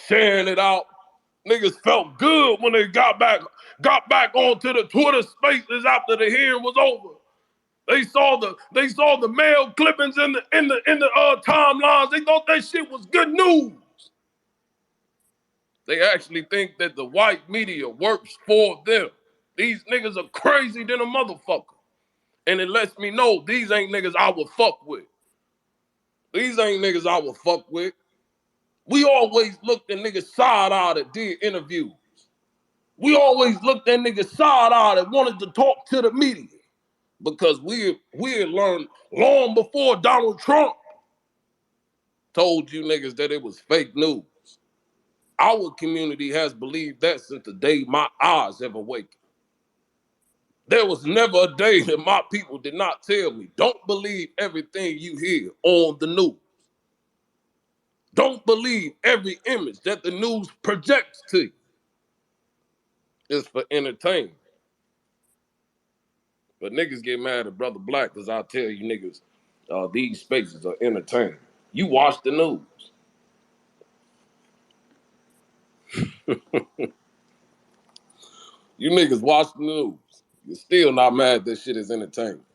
sharing it out. Niggas felt good when they got back onto the Twitter spaces after the hearing was over. They saw the mail clippings in the timelines. They thought that shit was good news. They actually think that the white media works for them. These niggas are crazy than a motherfucker. And it lets me know these ain't niggas I would fuck with. These ain't niggas I would fuck with. We always looked at niggas side-eyed that did interviews. We always looked at niggas side-eyed that wanted to talk to the media. Because we had learned long before Donald Trump told you niggas that it was fake news. Our community has believed that since the day my eyes ever awakened. There was never a day that my people did not tell me, don't believe everything you hear on the news. Don't believe every image that the news projects to you. It's for entertainment. But niggas get mad at Brother Black because I tell you niggas, these spaces are entertainment. You watch the news. You niggas watch the news. You're still not mad that shit is entertainment.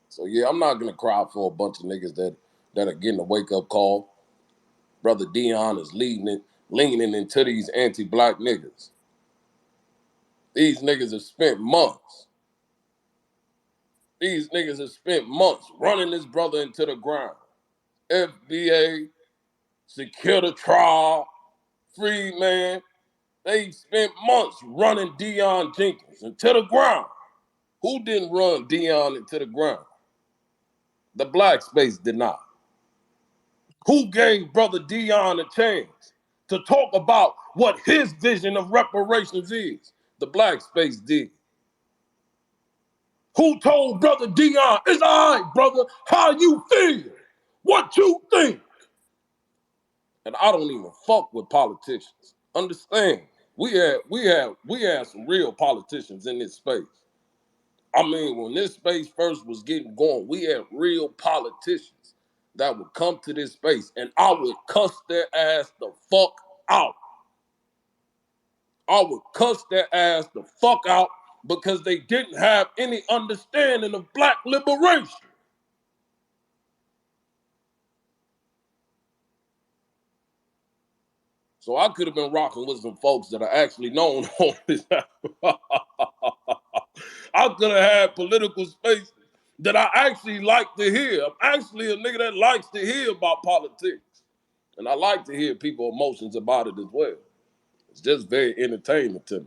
So yeah, I'm not gonna cry for a bunch of niggas that are getting a wake-up call. Brother Dion is leaning into these anti-black niggas. These niggas have spent months. These niggas have spent months running this brother into the ground. FBA, secure the trial, free man. They spent months running Deion Jenkins into the ground. Who didn't run Deion into the ground? The black space did not. Who gave Brother Deion a chance to talk about what his vision of reparations is? The black space did. Who told Brother Deion, it's all right, brother, how you feel, what you think? And I don't even fuck with politicians. Understand, we had some real politicians in this space. I mean, when this space first was getting going, we had real politicians that would come to this space and I would cuss their ass the fuck out. I would cuss their ass the fuck out because they didn't have any understanding of black liberation. So I could have been rocking with some folks that are actually known on this. I could have had political spaces that I actually like to hear. I'm actually a nigga that likes to hear about politics. And I like to hear people's emotions about it as well. It's just very entertaining to me.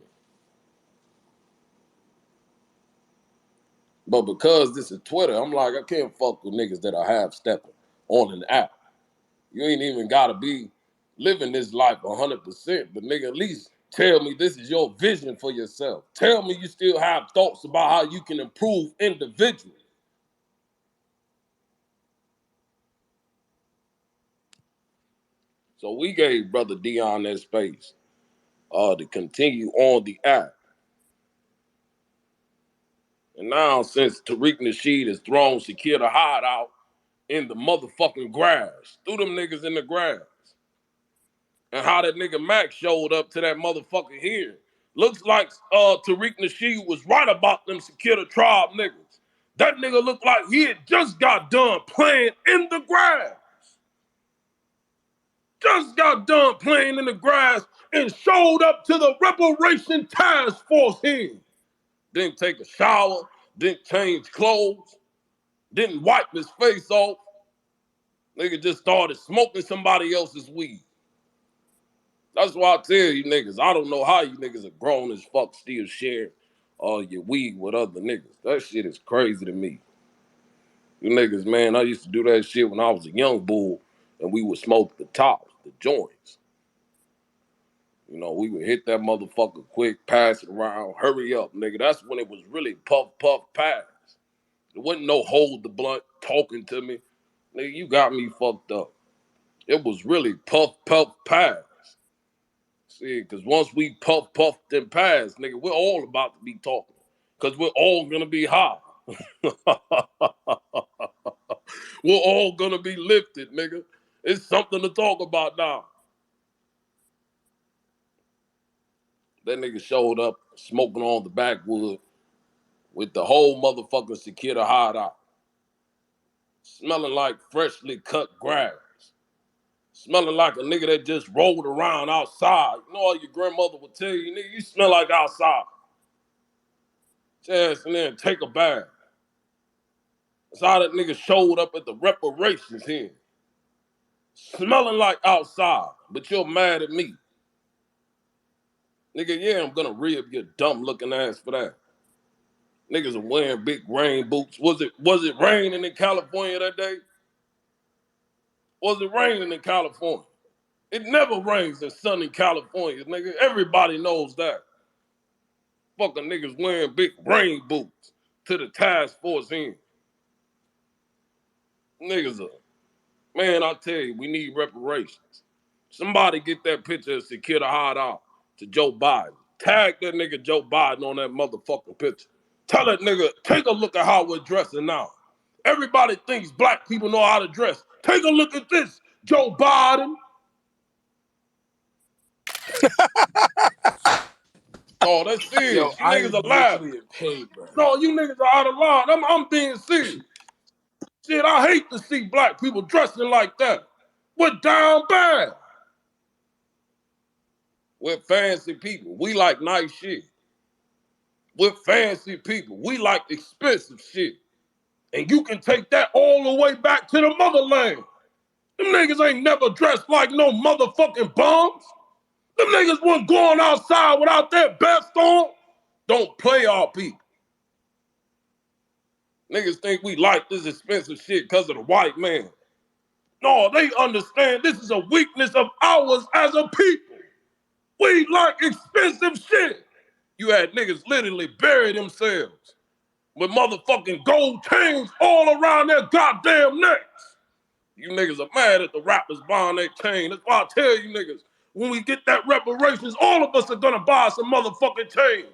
But because this is Twitter, I'm like, I can't fuck with niggas that are half-stepping on an app. You ain't even gotta be living this life 100%, but nigga, at least tell me this is your vision for yourself. Tell me you still have thoughts about how you can improve individually. So we gave Brother Dion that space to continue on the app. And now since Tariq Nasheed has thrown Shakir the hideout in the motherfucking grass, threw them niggas in the grass. And how that nigga Mac showed up to that motherfucker here. Looks like Tariq Nasheed was right about them Secure the Tribe niggas. That nigga looked like he had just got done playing in the grass. Just got done playing in the grass and showed up to the reparation task force here. Didn't take a shower, didn't change clothes, didn't wipe his face off. Nigga just started smoking somebody else's weed. That's why I tell you niggas, I don't know how you niggas are grown as fuck still share your weed with other niggas. That shit is crazy to me. You niggas, man, I used to do that shit when I was a young bull and we would smoke the tops, the joints. You know, we would hit that motherfucker quick, pass it around, hurry up, nigga. That's when it was really puff, puff, pass. There wasn't no hold the blunt talking to me. Nigga, you got me fucked up. It was really puff, puff, pass. See, because once we puff, puff, and pass, nigga, we're all about to be talking. Because we're all going to be high. We're all going to be lifted, nigga. It's something to talk about now. That nigga showed up smoking on the backwood with the whole motherfucking security hideout. Smelling like freshly cut grass. Smelling like a nigga that just rolled around outside. You know all your grandmother would tell you, nigga, you smell like outside. Chance and then take a bath. That's how that nigga showed up at the reparations here. Smelling like outside, but you're mad at me. Nigga, yeah, I'm gonna rib your dumb looking ass for that. Niggas are wearing big rain boots. Was it raining in California that day? Was it raining in California? It never rains in sunny California, nigga. Everybody knows that. Fucking niggas wearing big rain boots to the task force end. Niggas are, man, I tell you, we need reparations. Somebody get that picture of Secure the Hot Out to Joe Biden. Tag that nigga Joe Biden on that motherfucking picture. Tell that nigga, take a look at how we're dressing now. Everybody thinks black people know how to dress. Take a look at this, Joe Biden. Oh, that's Yo, serious. You I niggas am are laughing. literally in pain, bro. No, you niggas are out of line. I'm being serious. Shit, I hate to see black people dressing like that. We're down bad. We're fancy people. We like nice shit. We're fancy people. We like expensive shit. And you can take that all the way back to the motherland. Them niggas ain't never dressed like no motherfucking bums. Them niggas weren't going outside without their best on. Don't play our people. Niggas think we like this expensive shit because of the white man. No, they understand this is a weakness of ours as a people. We like expensive shit. You had niggas literally bury themselves with motherfucking gold chains all around their goddamn necks. You niggas are mad at the rappers buying their chain. That's why I tell you niggas, when we get that reparations, all of us are gonna buy some motherfucking chain.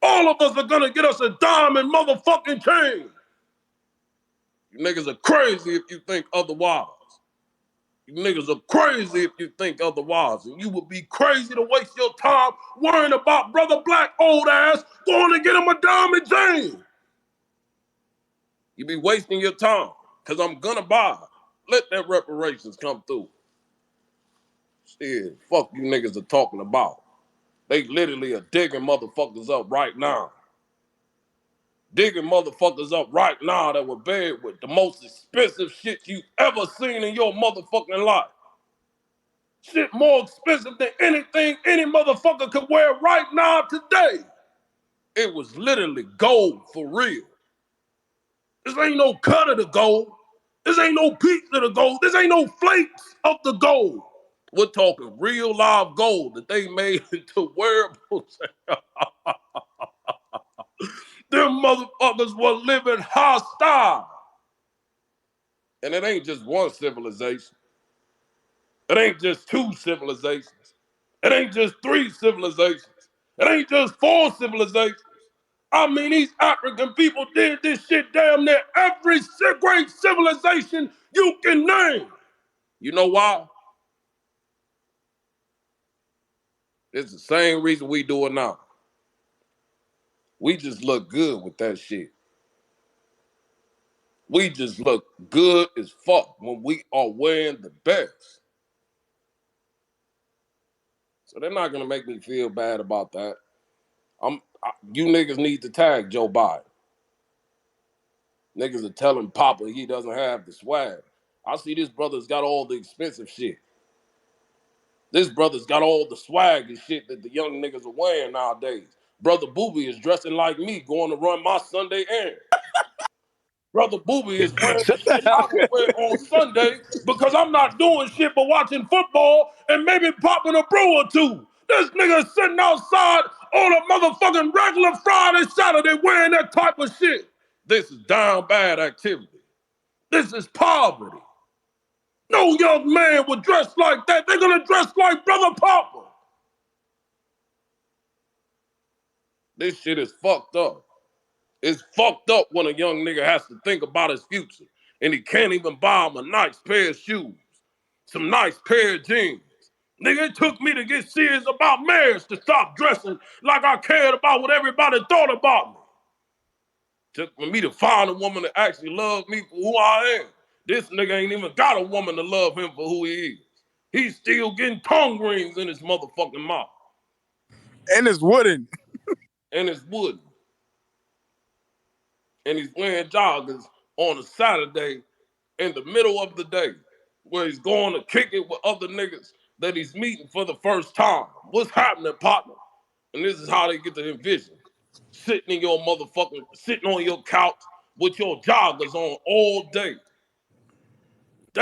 All of us are gonna get us a diamond motherfucking chain. You niggas are crazy if you think otherwise. You niggas are crazy if you think otherwise. And you would be crazy to waste your time worrying about Brother Black old ass going to get him a diamond chain. You be wasting your time, because I'm gonna buy. Let that reparations come through. Shit, fuck you niggas are talking about. They literally are digging motherfuckers up right now. Digging motherfuckers up right now that were buried with the most expensive shit you ever seen in your motherfucking life. Shit more expensive than anything any motherfucker could wear right now today. It was literally gold for real. This ain't no cut of the gold. This ain't no piece of the gold. This ain't no flakes of the gold. We're talking real live gold that they made into wearables. Them motherfuckers were living hostile. And it ain't just one civilization. It ain't just two civilizations. It ain't just three civilizations. It ain't just four civilizations. I mean, these African people did this shit damn near every great civilization you can name. You know why? It's the same reason we do it now. We just look good with that shit. We just look good as fuck when we are wearing the best. So they're not gonna make me feel bad about that. You niggas need to tag Joe Biden. Niggas are telling Papa he doesn't have the swag. I see this brother's got all the expensive shit. This brother's got all the swag and shit that the young niggas are wearing nowadays. Brother Booby is dressing like me, going to run my Sunday errand. Brother Booby is wearing the Shut the shit hell I would wear on Sunday because I'm not doing shit but watching football and maybe popping a brew or two. This nigga sitting outside on a motherfucking regular Friday, Saturday wearing that type of shit. This is down bad activity. This is poverty. No young man would dress like that. They're gonna dress like Brother Papa. This shit is fucked up. It's fucked up when a young nigga has to think about his future and he can't even buy him a nice pair of shoes. some nice pair of jeans. Nigga, it took me to get serious about marriage to stop dressing like I cared about what everybody thought about me. Took for me to find a woman that actually loved me for who I am. This nigga ain't even got a woman to love him for who he is. He's still getting tongue rings in his motherfucking mouth. And it's wooden. And it's wooden. And he's wearing joggers on a Saturday in the middle of the day where he's going to kick it with other niggas that he's meeting for the first time. What's happening, partner? And this is how they get to envision. Sitting on your couch with your joggers on all day.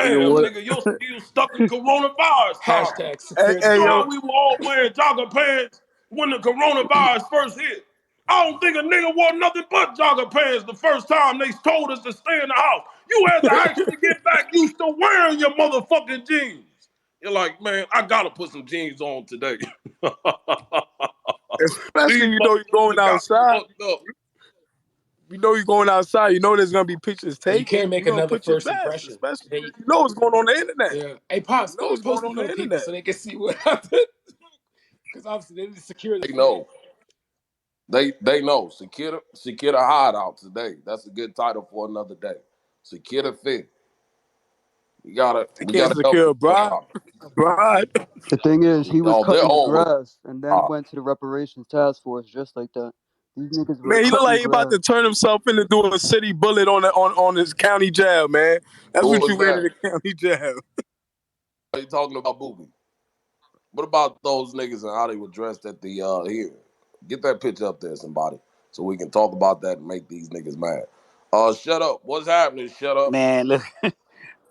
Nigga, Damn, what? nigga, you're still stuck in coronavirus time. Hashtag Hey, secure the hey, You know yo, how we were all wearing jogger pants when the coronavirus first hit? I don't think a nigga wore nothing but jogger pants the first time they told us to stay in the house. You had to actually get back used to wearing your motherfucking jeans. You're like, man, I gotta put some jeans on today. especially These you know you're going motherfuckers got me outside. fucked up. You know you're going outside. You know there's gonna be pictures You taken. can't make You're gonna another put your first best, impression. especially you know what's going on the internet. Yeah. Hey, Pops, You go know ahead what's and going post it on for the the people internet. so they can see what happened. Because obviously they need to secure the They fit. know. They know. Secure the hideout today. That's a good title for another day. Secure the fit. We gotta They we can't gotta help secure a them bride. out. A bride. The thing is, he was Oh, they're cutting the always grass and then went to the reparations task force just like that. These niggas were Man, he look cutting like he about grass. to turn himself into doing a city bullet on his county jail, man. That's who what was you wear to that? the county jail. Are you talking about Booby? What about those niggas in Hollywood dressed at the hearing? Get that picture up there, somebody, so we can talk about that and make these niggas mad. Shut up. What's happening? Shut up. Man, look,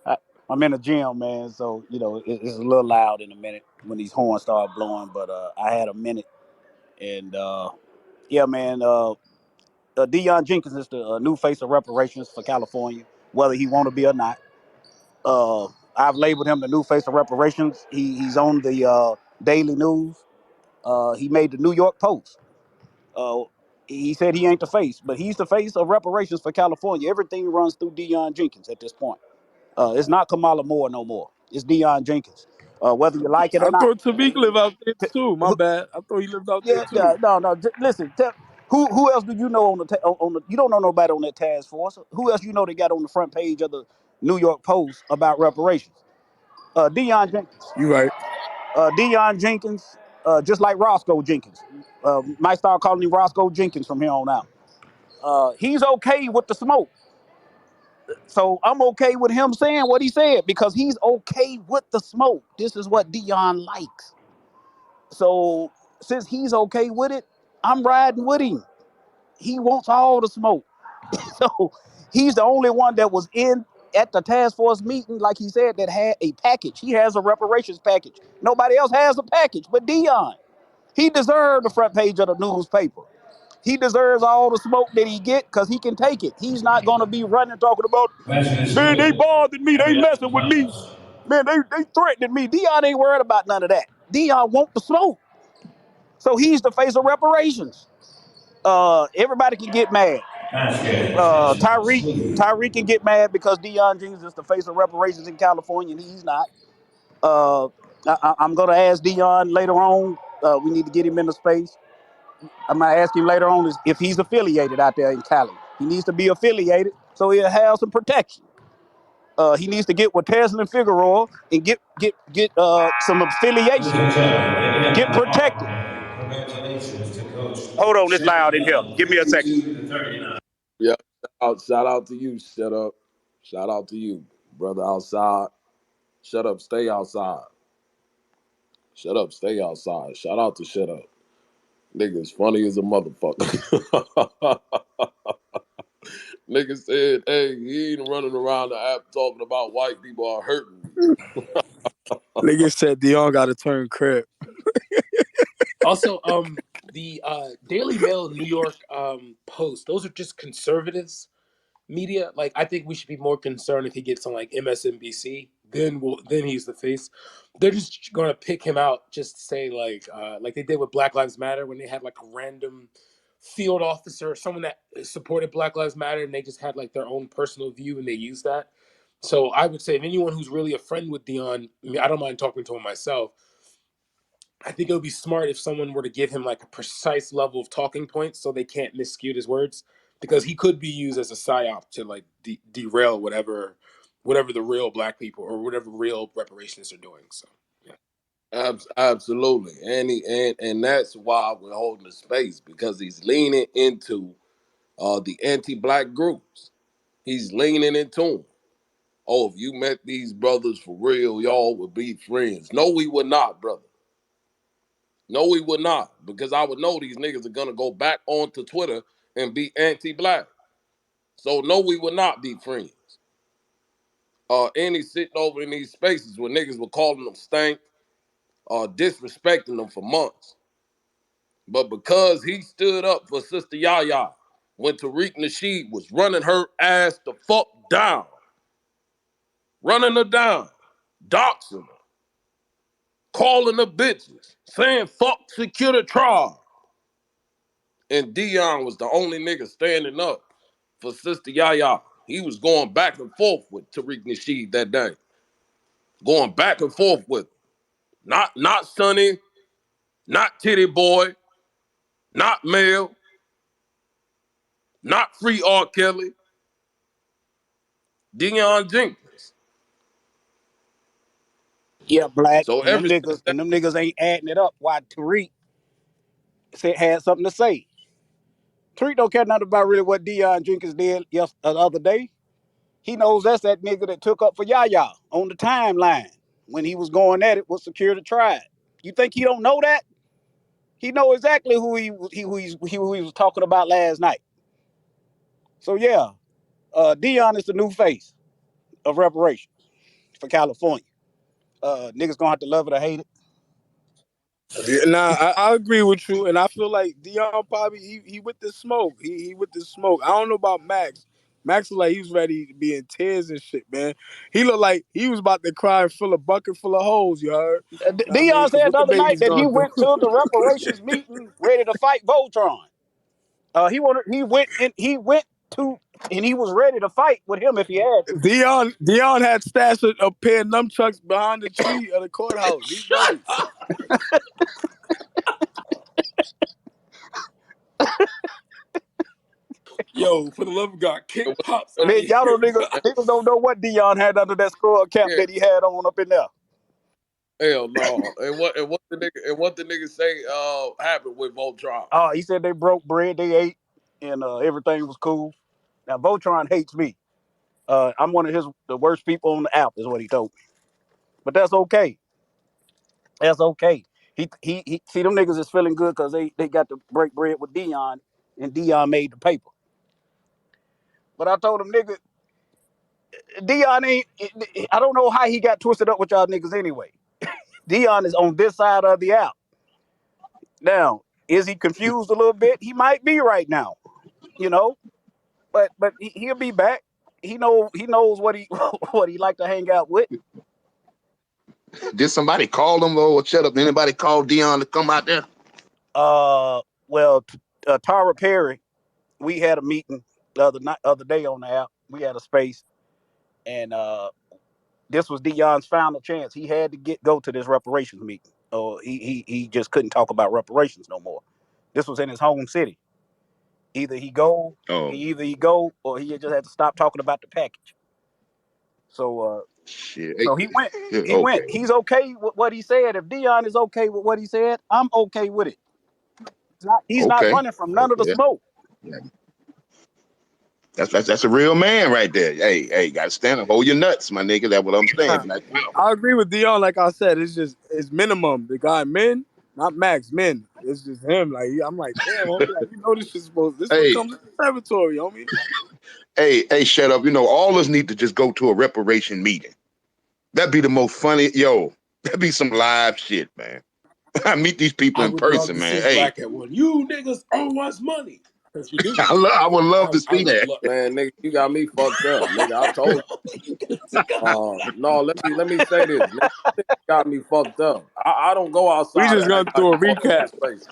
I, I'm in the gym, man. So it's a little loud in a minute when these horns start blowing. But I had a minute, and yeah, man. Deion Jenkins is the new face of reparations for California, whether he want to be or not. Uh, I've labeled him the new face of reparations. He's on the daily news. He made the New York Post. Uh, he said he ain't the face, but he's the face of reparations for California. Everything runs through Deion Jenkins at this point. It's not Kamala Moore no more. It's Deion Jenkins. Whether you like it or I not. thought Tariq live out there too. My bad. I thought he lived out there Yeah, yeah, too. no, no. Listen, who else do you know on the? You don't know nobody on that task force. Who else you know that got on the front page of the New York Post about reparations? Deion Jenkins. You right. Deion Jenkins, just like Roscoe Jenkins. Might start calling him Roscoe Jenkins from here on out. He's okay with the smoke. So I'm okay with him saying what he said because he's okay with the smoke. This is what Dion likes. So since he's okay with it, I'm riding with him. He wants all the smoke. So he's the only one that was in at the task force meeting, like he said, that had a package. He has a reparations package. Nobody else has a package but Dion. He deserved the front page of the newspaper. He deserves all the smoke that he get because he can take it. He's not going to be running talking about, man, they bothered me. They messing with me. Man, they threatened me. Dion ain't worried about none of that. Dion want the smoke. So he's the face of reparations. Everybody can get mad. Tyreek can get mad because Deion Jenkins is the face of reparations in California and he's not. Uh, I'm going to ask Deion later on. We need to get him into space. I'm going to ask him later on if he's affiliated out there in Cali. He needs to be affiliated so he'll have some protection. He needs to get with Tesla and Figueroa and get some affiliation. Get protected. Congratulations to Coach. Hold on, it's loud in here. Give me a second. 52-39. Yeah. Shout out to you. Shut up. Shout out to you, brother outside. Shut up. Stay outside. Shut up. Stay outside. Shout out to shut up. Niggas funny as a motherfucker. Nigga said, hey, he ain't running around the app talking about white people are hurting me. Nigga said Dion got to turn crib. Also, the Daily Mail, New York Post, those are just conservatives media. Like, I think we should be more concerned if he gets on like MSNBC. Then he's the face. They're just gonna pick him out just to say like they did with Black Lives Matter when they had like a random field officer, someone that supported Black Lives Matter, and they just had like their own personal view and they used that. So I would say if anyone who's really a friend with Dion, I mean, I don't mind talking to him myself. I think it would be smart if someone were to give him like a precise level of talking points so they can't misskew his words, because he could be used as a psyop to like derail whatever the real black people or whatever real reparationists are doing. So yeah. Absolutely, and that's why we're holding the space, because he's leaning into the anti-black groups. He's leaning into them. Oh, if you met these brothers for real, y'all would be friends. No, we would not, brother. No, we would not, because I would know these niggas are gonna go back onto Twitter and be anti-black. So no, we would not be friends. And he's sitting over in these spaces where niggas were calling them stank, disrespecting them for months. But because he stood up for Sister Yaya when Tariq Nasheed was running her ass the fuck down, running her down, doxing her, calling her bitches, saying fuck secure the trial. And Dion was the only nigga standing up for Sister Yaya. He was going back and forth with Tariq Nasheed that day. Going back and forth with him. Not Sonny, not Titty Boy, not Mel, not Free R. Kelly, Dion Jenkins. Yeah, black, So and ever since that, them niggas ain't adding it up. Why Tariq had something to say. Tariq don't care nothing about really what Deion Jenkins did the other day. He knows that's that nigga that took up for Yaya on the timeline when he was going at it with Security Tribe. You think he don't know that? He know exactly who he was talking about last night. So yeah, Dion is the new face of reparations for California. Niggas gonna have to love it or hate it. Yeah, nah, I agree with you, and I feel like Dion probably he with the smoke. He with the smoke. I don't know about Max. Max looked like he was ready to be in tears and shit, man. He looked like he was about to cry and fill a bucket full of holes. You heard? Know what I mean, Dion because said what the the other night baby's that he gonna do? went to the reparations meeting ready to fight Voltron. He went to and he was ready to fight with him if he had to. Dion had stashed a pair of nunchucks behind the tree of the courthouse. He's shut ready. up. Yo, for the love of God, And kick what- pops and- out Man, of y'all here. don't niggas don't know what Dion had under that skull cap yeah, that he had on up in there. hell no. And what the nigga say happened with Voltron? He said they broke bread, they ate, and everything was cool. Now Voltron hates me. I'm one of the worst people on the app, is what he told me. But that's okay. That's okay. He see them niggas is feeling good because they got to break bread with Dion, and Dion made the paper. But I told him, nigga, Dion ain't. I don't know how he got twisted up with y'all niggas anyway. Dion is on this side of the app. Now, is he confused a little bit? He might be right now, you know. But he'll be back. He knows what he what he like to hang out with. Did somebody call him or shut up? Anybody call Dion to come out there? Well, Tara Perry, we had a meeting other day on the app. We had a space, and this was Dion's final chance. He had to go to this reparations meeting, or he just couldn't talk about reparations no more. This was in his home city. Either he go, Oh, either he go, or he just had to stop talking about the package. So shit. so he went. He went. Okay. He's okay with what he said. If Dion is okay with what he said, I'm okay with it. He's not Okay. running from none of the Okay. smoke. Yeah. That's a real man right there. Hey, gotta stand up. Hold your nuts, my nigga. That's what I'm saying. Like, I agree with Dion. Like I said, it's minimum. The guy men, not Max men. It's just him. Like I'm like, damn, homie. Like, you know this shit's supposed. This what hey, comes with the territory, homie. hey, shut up. All of us need to just go to a reparation meeting. That'd be the most funny. Yo, that'd be some live shit, man. I meet these people I in would love person, to man. see Hey, Black at one. You niggas owe us money because you do. I would love to I see would that. love. Man, nigga, you got me fucked up, nigga. I told no, let me say this. Nigga, got me fucked up. I don't go We outside just to act gonna like do a I'm on Twitter recap. Spaces.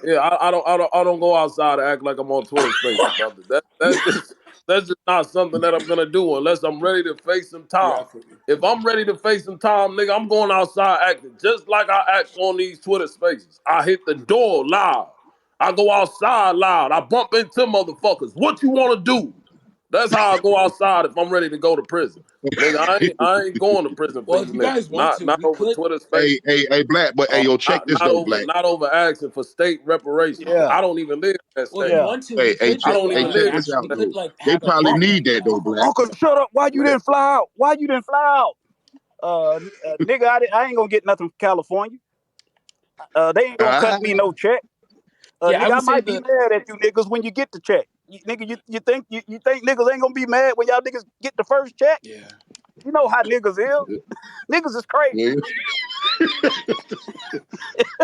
Yeah, I don't go outside to act like I'm on Twitter Spaces, brother. That's just That's just not something that I'm gonna do unless I'm ready to face some Yeah, I time. feel you. If I'm ready to face some time, nigga, I'm going outside acting just like I act on these Twitter spaces. I hit the door loud. I go outside loud. I bump into motherfuckers. What you wanna do? That's how I go outside if I'm ready to go to prison. Nigga, I ain't going to prison for Well, you if you guys niggas. want Not to, not we over could. Twitter spaces. Hey, Black, but hey, yo, check Not this not though, over Black. not over asking for state reparations. Yeah, I don't even live in that Well, if you state. yeah. want to, we Hey, could I check, do. don't even check live in this that out We state. could though. like They have a probably meeting need like that that. though, Black. Uncle, shut up. Why you Man, didn't fly out? Why you didn't fly out? Nigga, I ain't gonna get nothing from California. They ain't gonna cut Ah, me no check. Yeah, I Nigga, I would say might be the mad at you niggas when you get the check. You think niggas ain't gonna be mad when y'all niggas get the first check? yeah. You know how niggas is. Niggas is crazy. yeah.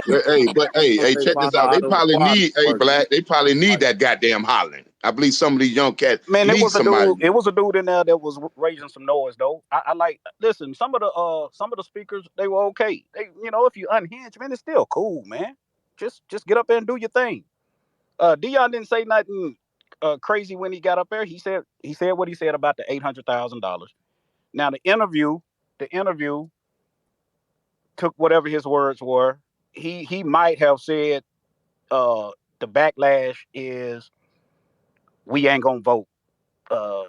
But hey, but they check this find out. out how They the probably requirements need, hey, work. Black. They probably need Like, that goddamn hollering. I believe some of these young cats Man, it need was a somebody. dude. It was a dude in there that was raising some noise though. I like listen. Some of the speakers they were okay. They if you unhinged, man, it's still cool, man. Just get up there and do your thing. Dion didn't say nothing crazy when he got up there. He said what he said about the $800,000. Now the interview took whatever his words were. He might have said the backlash is we ain't gonna vote uh,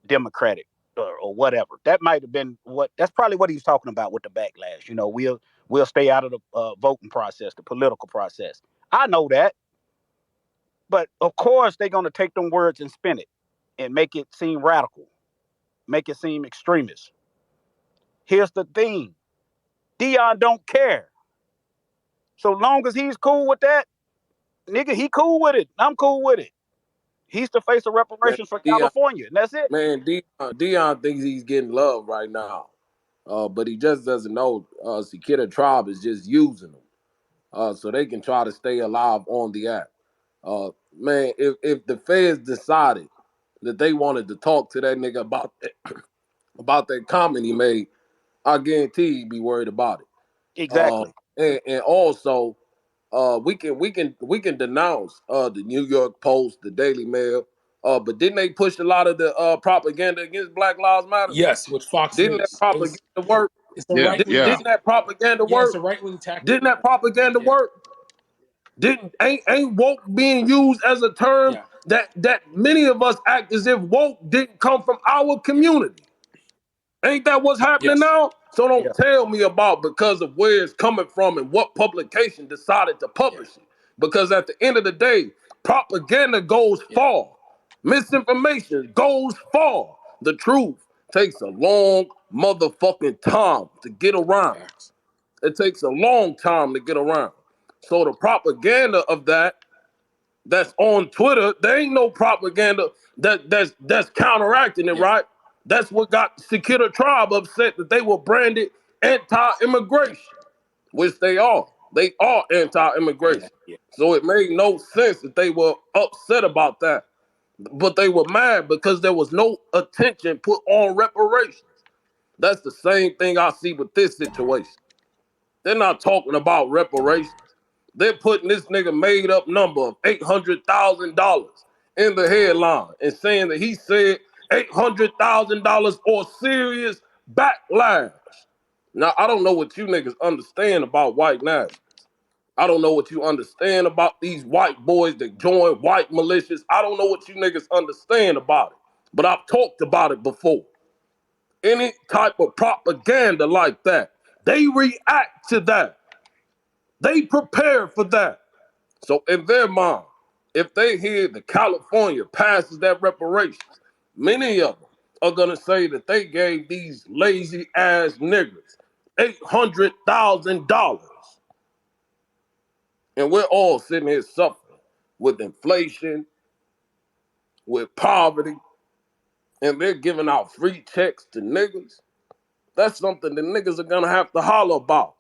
Democratic or whatever. That might have been what. That's probably what he was talking about with the backlash. We'll stay out of the voting process, the political process. I know that, but of course they're gonna take them words and spin it and make it seem radical, make it seem extremist. Here's the thing: Dion don't care. So long as he's cool with that, nigga, he cool with it. I'm cool with it. He's the face of man, reparations for Dion, California, and that's it. Dion thinks he's getting love right now. But he just doesn't know Sakita Tribe is just using him. So they can try to stay alive on the app. Man, if the feds decided that they wanted to talk to that nigga about that comment he made, I guarantee he'd be worried about it. Uh, Exactly. and also, we can denounce the New York Post, the Daily Mail. But didn't they push a lot of the propaganda against Black Lives Matter? Yes, with Fox Didn't that News. propaganda work? It's a Yeah, right wing. yeah. Didn't that propaganda Yeah, it's work? a right wing tactic. Didn't that propaganda Yeah, work? Didn't ain't woke being used as a term yeah, that many of us act as if woke didn't come from our yeah. community. Ain't that what's happening Yes, now? So don't Yeah. tell me about because of where it's coming from and what publication decided to yeah, publish it. Because at the end of the day, propaganda goes yeah. far. Misinformation goes far. The truth takes a long motherfucking time to get around. Facts. It takes a long time to get around. So the propaganda of that's on Twitter, there ain't no propaganda that's counteracting it, Yeah, right? That's what got Sakita Tribe upset that they were branded anti-immigration, which they are. They are yeah, anti-immigration. yeah, So it made no sense that they were upset about that. But they were mad because there was no attention put on reparations. That's the same thing I see with this situation. They're not talking about reparations. They're putting this nigga made up number of $800,000 in the headline and saying that he said $800,000 or serious backlash. Now, I don't know what you niggas understand about white nationalists. I don't know what you understand about these white boys that join white militias. I don't know what you niggas understand about it. But I've talked about it before. Any type of propaganda like that, they react to that. They prepare for that. So in their mind, if they hear that California passes that reparations, many of them are gonna say that they gave these lazy ass niggas $800,000, and we're all sitting here suffering with inflation, with poverty, and they're giving out free checks to niggas. That's something that niggas are gonna have to holler about.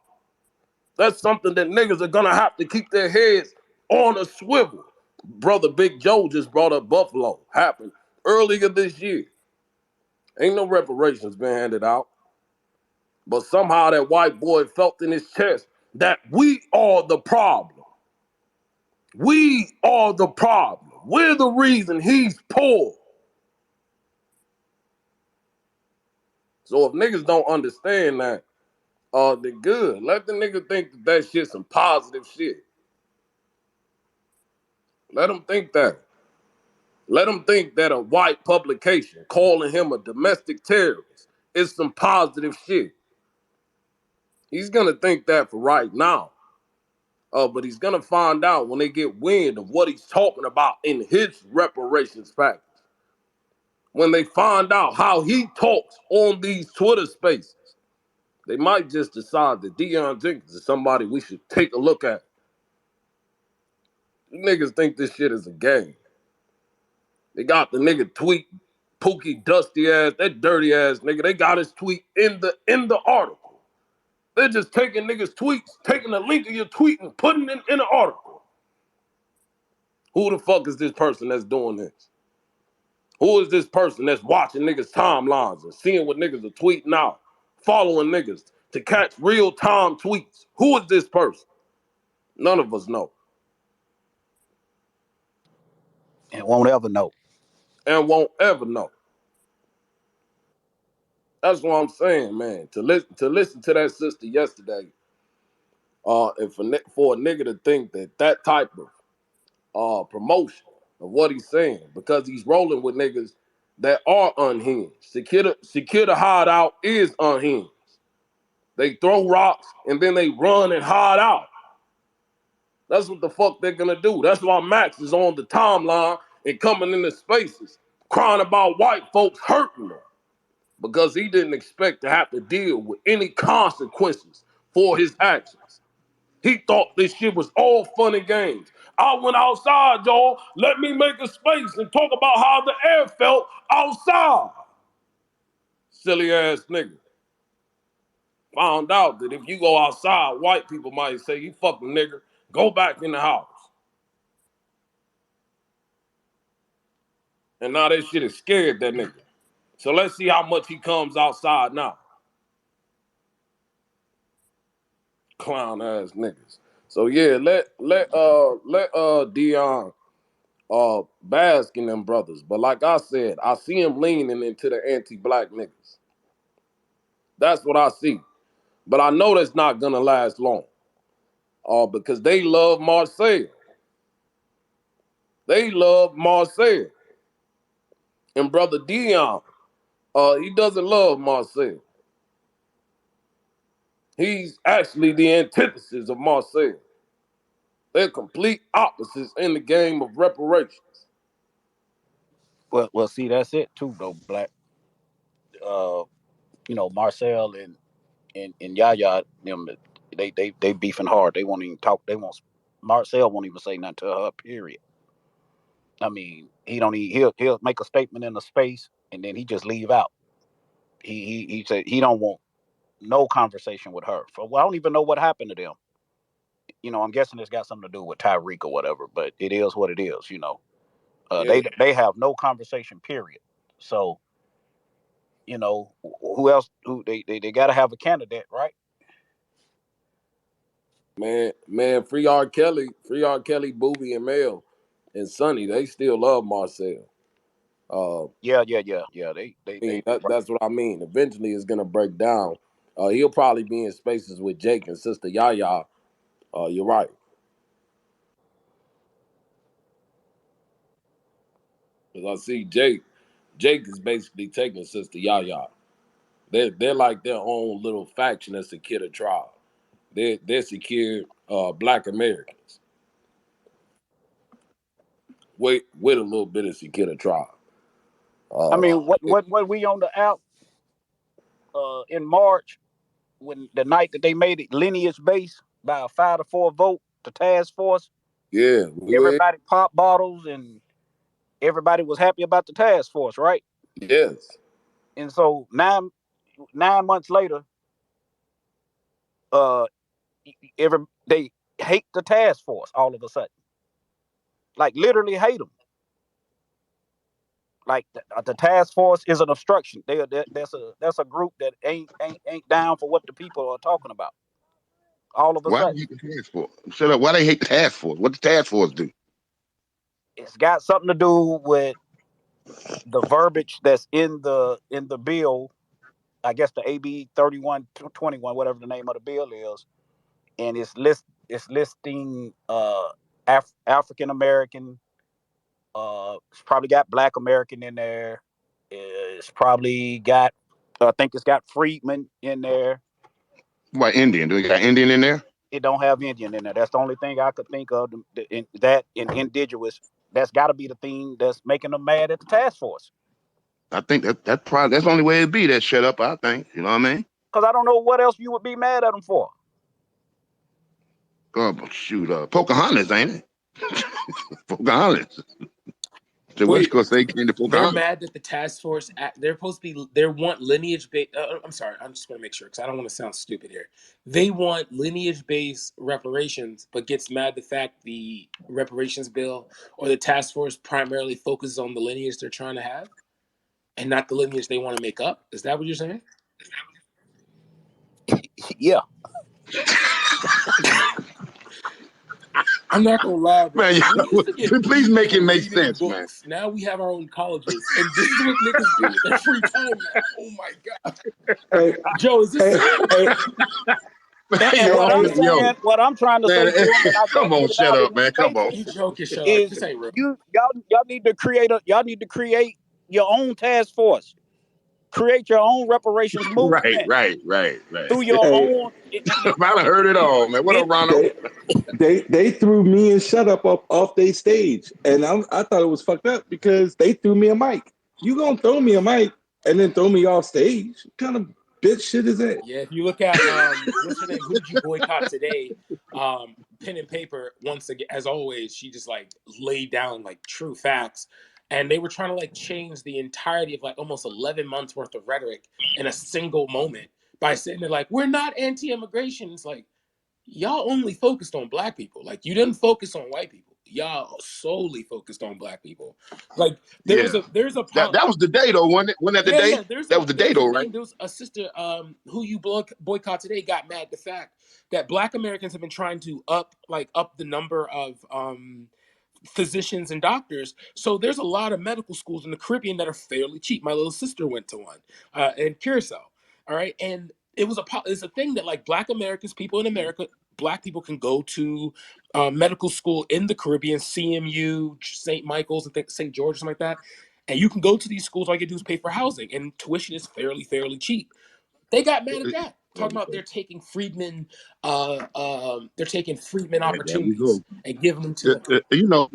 That's something that niggas are gonna have to keep their heads on a swivel. Brother Big Joe just brought up Buffalo. Happened earlier this year. Ain't no reparations been handed out. But somehow that white boy felt in his chest that we are the problem. We are the problem. We're the reason he's poor. So if niggas don't understand that, they good. Let the nigga think that that shit's some positive shit. Let them think that. Let them think that a white publication calling him a domestic terrorist is some positive shit. He's gonna think that for right now. But he's gonna find out when they get wind of what he's talking about in his reparations package. When they find out how he talks on these Twitter spaces, they might just decide that Deion Jenkins is somebody we should take a look at. You niggas think this shit is a game. They got the nigga tweet, Pookie dusty ass, that dirty ass nigga. They got his tweet in the article. They're just taking niggas' tweets, taking the link of your tweet and putting it in the article. Who the fuck is this person that's doing this? Who is this person that's watching niggas' timelines and seeing what niggas are tweeting out, following niggas to catch real time tweets? Who is this person? None of us know and won't ever know. and won't ever know. That's what I'm saying, man. To listen to that sister yesterday, and for a nigga to think that that type of promotion of what he's saying, because he's rolling with niggas that are unhinged. Secure the hideout is unhinged. They throw rocks and then they run and hide out. That's what the fuck they're gonna do. That's why Max is on the timeline and coming into spaces crying about white folks hurting them because he didn't expect to have to deal with any consequences for his actions. He thought this shit was all fun and games. I went outside, y'all. Let me make a space and talk about how the air felt outside. Silly ass nigga. Found out that if you go outside, white people might say, you fucking nigga, go back in the house. And now that shit is scared that nigga. So let's see how much he comes outside now. Clown ass niggas. So yeah, let Dion bask in them brothers. But like I said, I see him leaning into the anti-black niggas. That's what I see. But I know that's not gonna last long. Because they love Marseille. They love Marseille. And brother Dion, he doesn't love Marseille. He's actually the antithesis of Marseille. They're complete opposites in the game of reparations. Well, see, that's it too, though, Black. Uh, Marcel and Yaya, them, they beefing hard. They won't even talk. They won't. Marcel won't even say nothing to her. Period. I mean, he don't. He'll make a statement in a space and then he just leave out. He said he don't want no conversation with her. Well, I don't even know what happened to them. I'm guessing it's got something to do with Tyreek or whatever. But it is what it is. Yeah, They have no conversation. Period. So who else? Who they got to have a candidate, right? man, free R. Kelly, Booby, and Mel, and Sonny. They still love Marcel. Uh, Yeah. They do. that's what I mean. Eventually, it's gonna break down. He'll probably be in spaces with Jake and Sister Yaya. You're right, because I see Jake. Jake is basically taking Sister Yaya. They're like their own little faction that's a kid of tribe. They're secure Black Americans with a little bit of secure tribe. I Uh, mean, what we on the app in March when the night that they made it lineage based by a 5-4 vote, the task force, yeah, we were. everybody popped bottles and everybody was happy about the task force, right? Yes, And so 9 months later, uh, they hate the task force all of a sudden, like literally hate them. Like the task force is an obstruction. That's a group that ain't down for what the people are talking about. All of a Why sudden, they hate the task force? Shut up. Why they hate the task force? What the task force do? it's got something to do with the verbiage that's in the bill I guess the AB 3121, whatever the name of the bill is, and it's listing African American. It's probably got Black American in there. It's probably got, I think it's got Freedman in there. What Indian? Do you got Indian in there? It don't have Indian in there. That's the only thing I could think of. That in indigenous, that's got to be the thing that's making them mad at the task force. I think that probably that's the only way it'd be that shut up. I think you know what I mean. Because I don't know what else you would be mad at them for. Oh shoot, Pocahontas, ain't it? Pocahontas. The West Wait, Coast they came to they're Pocahontas. mad that the task force they're supposed to be they want lineage based. I'm sorry, I'm just going to make sure because I don't want to sound stupid here. They want lineage based reparations, but gets mad the fact the reparations bill or the task force primarily focuses on the lineage they're trying to have and not the lineage they want to make up. Is that what you're saying? Yeah. I'm not gonna lie, bro. Man, We used to get please beat make it for make reading sense, man. books. Now we have our own colleges, and this is what niggas do with their free time now. Oh my god, Hey, Joe, is this hey, serious? hey, And hey, what I'm hey, Yo, saying, what I'm trying to say man, to them, and I come can't on, get it shut out in up, this man. Come on. You matrix, joking? Shut up. is This ain't real. y'all need to create your own task force. Create your own reparations Right, movement right, right, right. through your hey, own. I done heard it all, man. What up, It, Ronald? they, they threw me and Shut Up off their stage, and I thought it was fucked up because they threw me a mic. You gonna throw me a mic and then throw me off stage? What kind of bitch shit is that? Yeah, if you look at what's her name? Who did you boycott today? Pen and paper. Once again, as always, she just like laid down like true facts, and they were trying to like change the entirety of like almost 11 months worth of rhetoric in a single moment by saying they're like, we're not anti-immigration. It's like y'all only focused on black people. Like you didn't focus on white people. Y'all solely focused on black people. Like Yeah, there's a that was the day though, wasn't it? Wasn't that the yeah, day? yeah. There's That a was the day there's a though, right? thing. There was a sister who you boycott today got mad at the fact that Black Americans have been trying to up the number of physicians and doctors. So there's a lot of medical schools in the Caribbean that are fairly cheap. My little sister went to one in Curacao. All right, and it's a thing that like Black Americans, people in America, Black people can go to medical school in the Caribbean, CMU, St. Michael's, I think St. George, something like that. And you can go to these schools. All you do is pay for housing, and tuition is fairly cheap. They got mad at that, talking about they're taking Freedmen There we go. opportunities and giving them to like You know,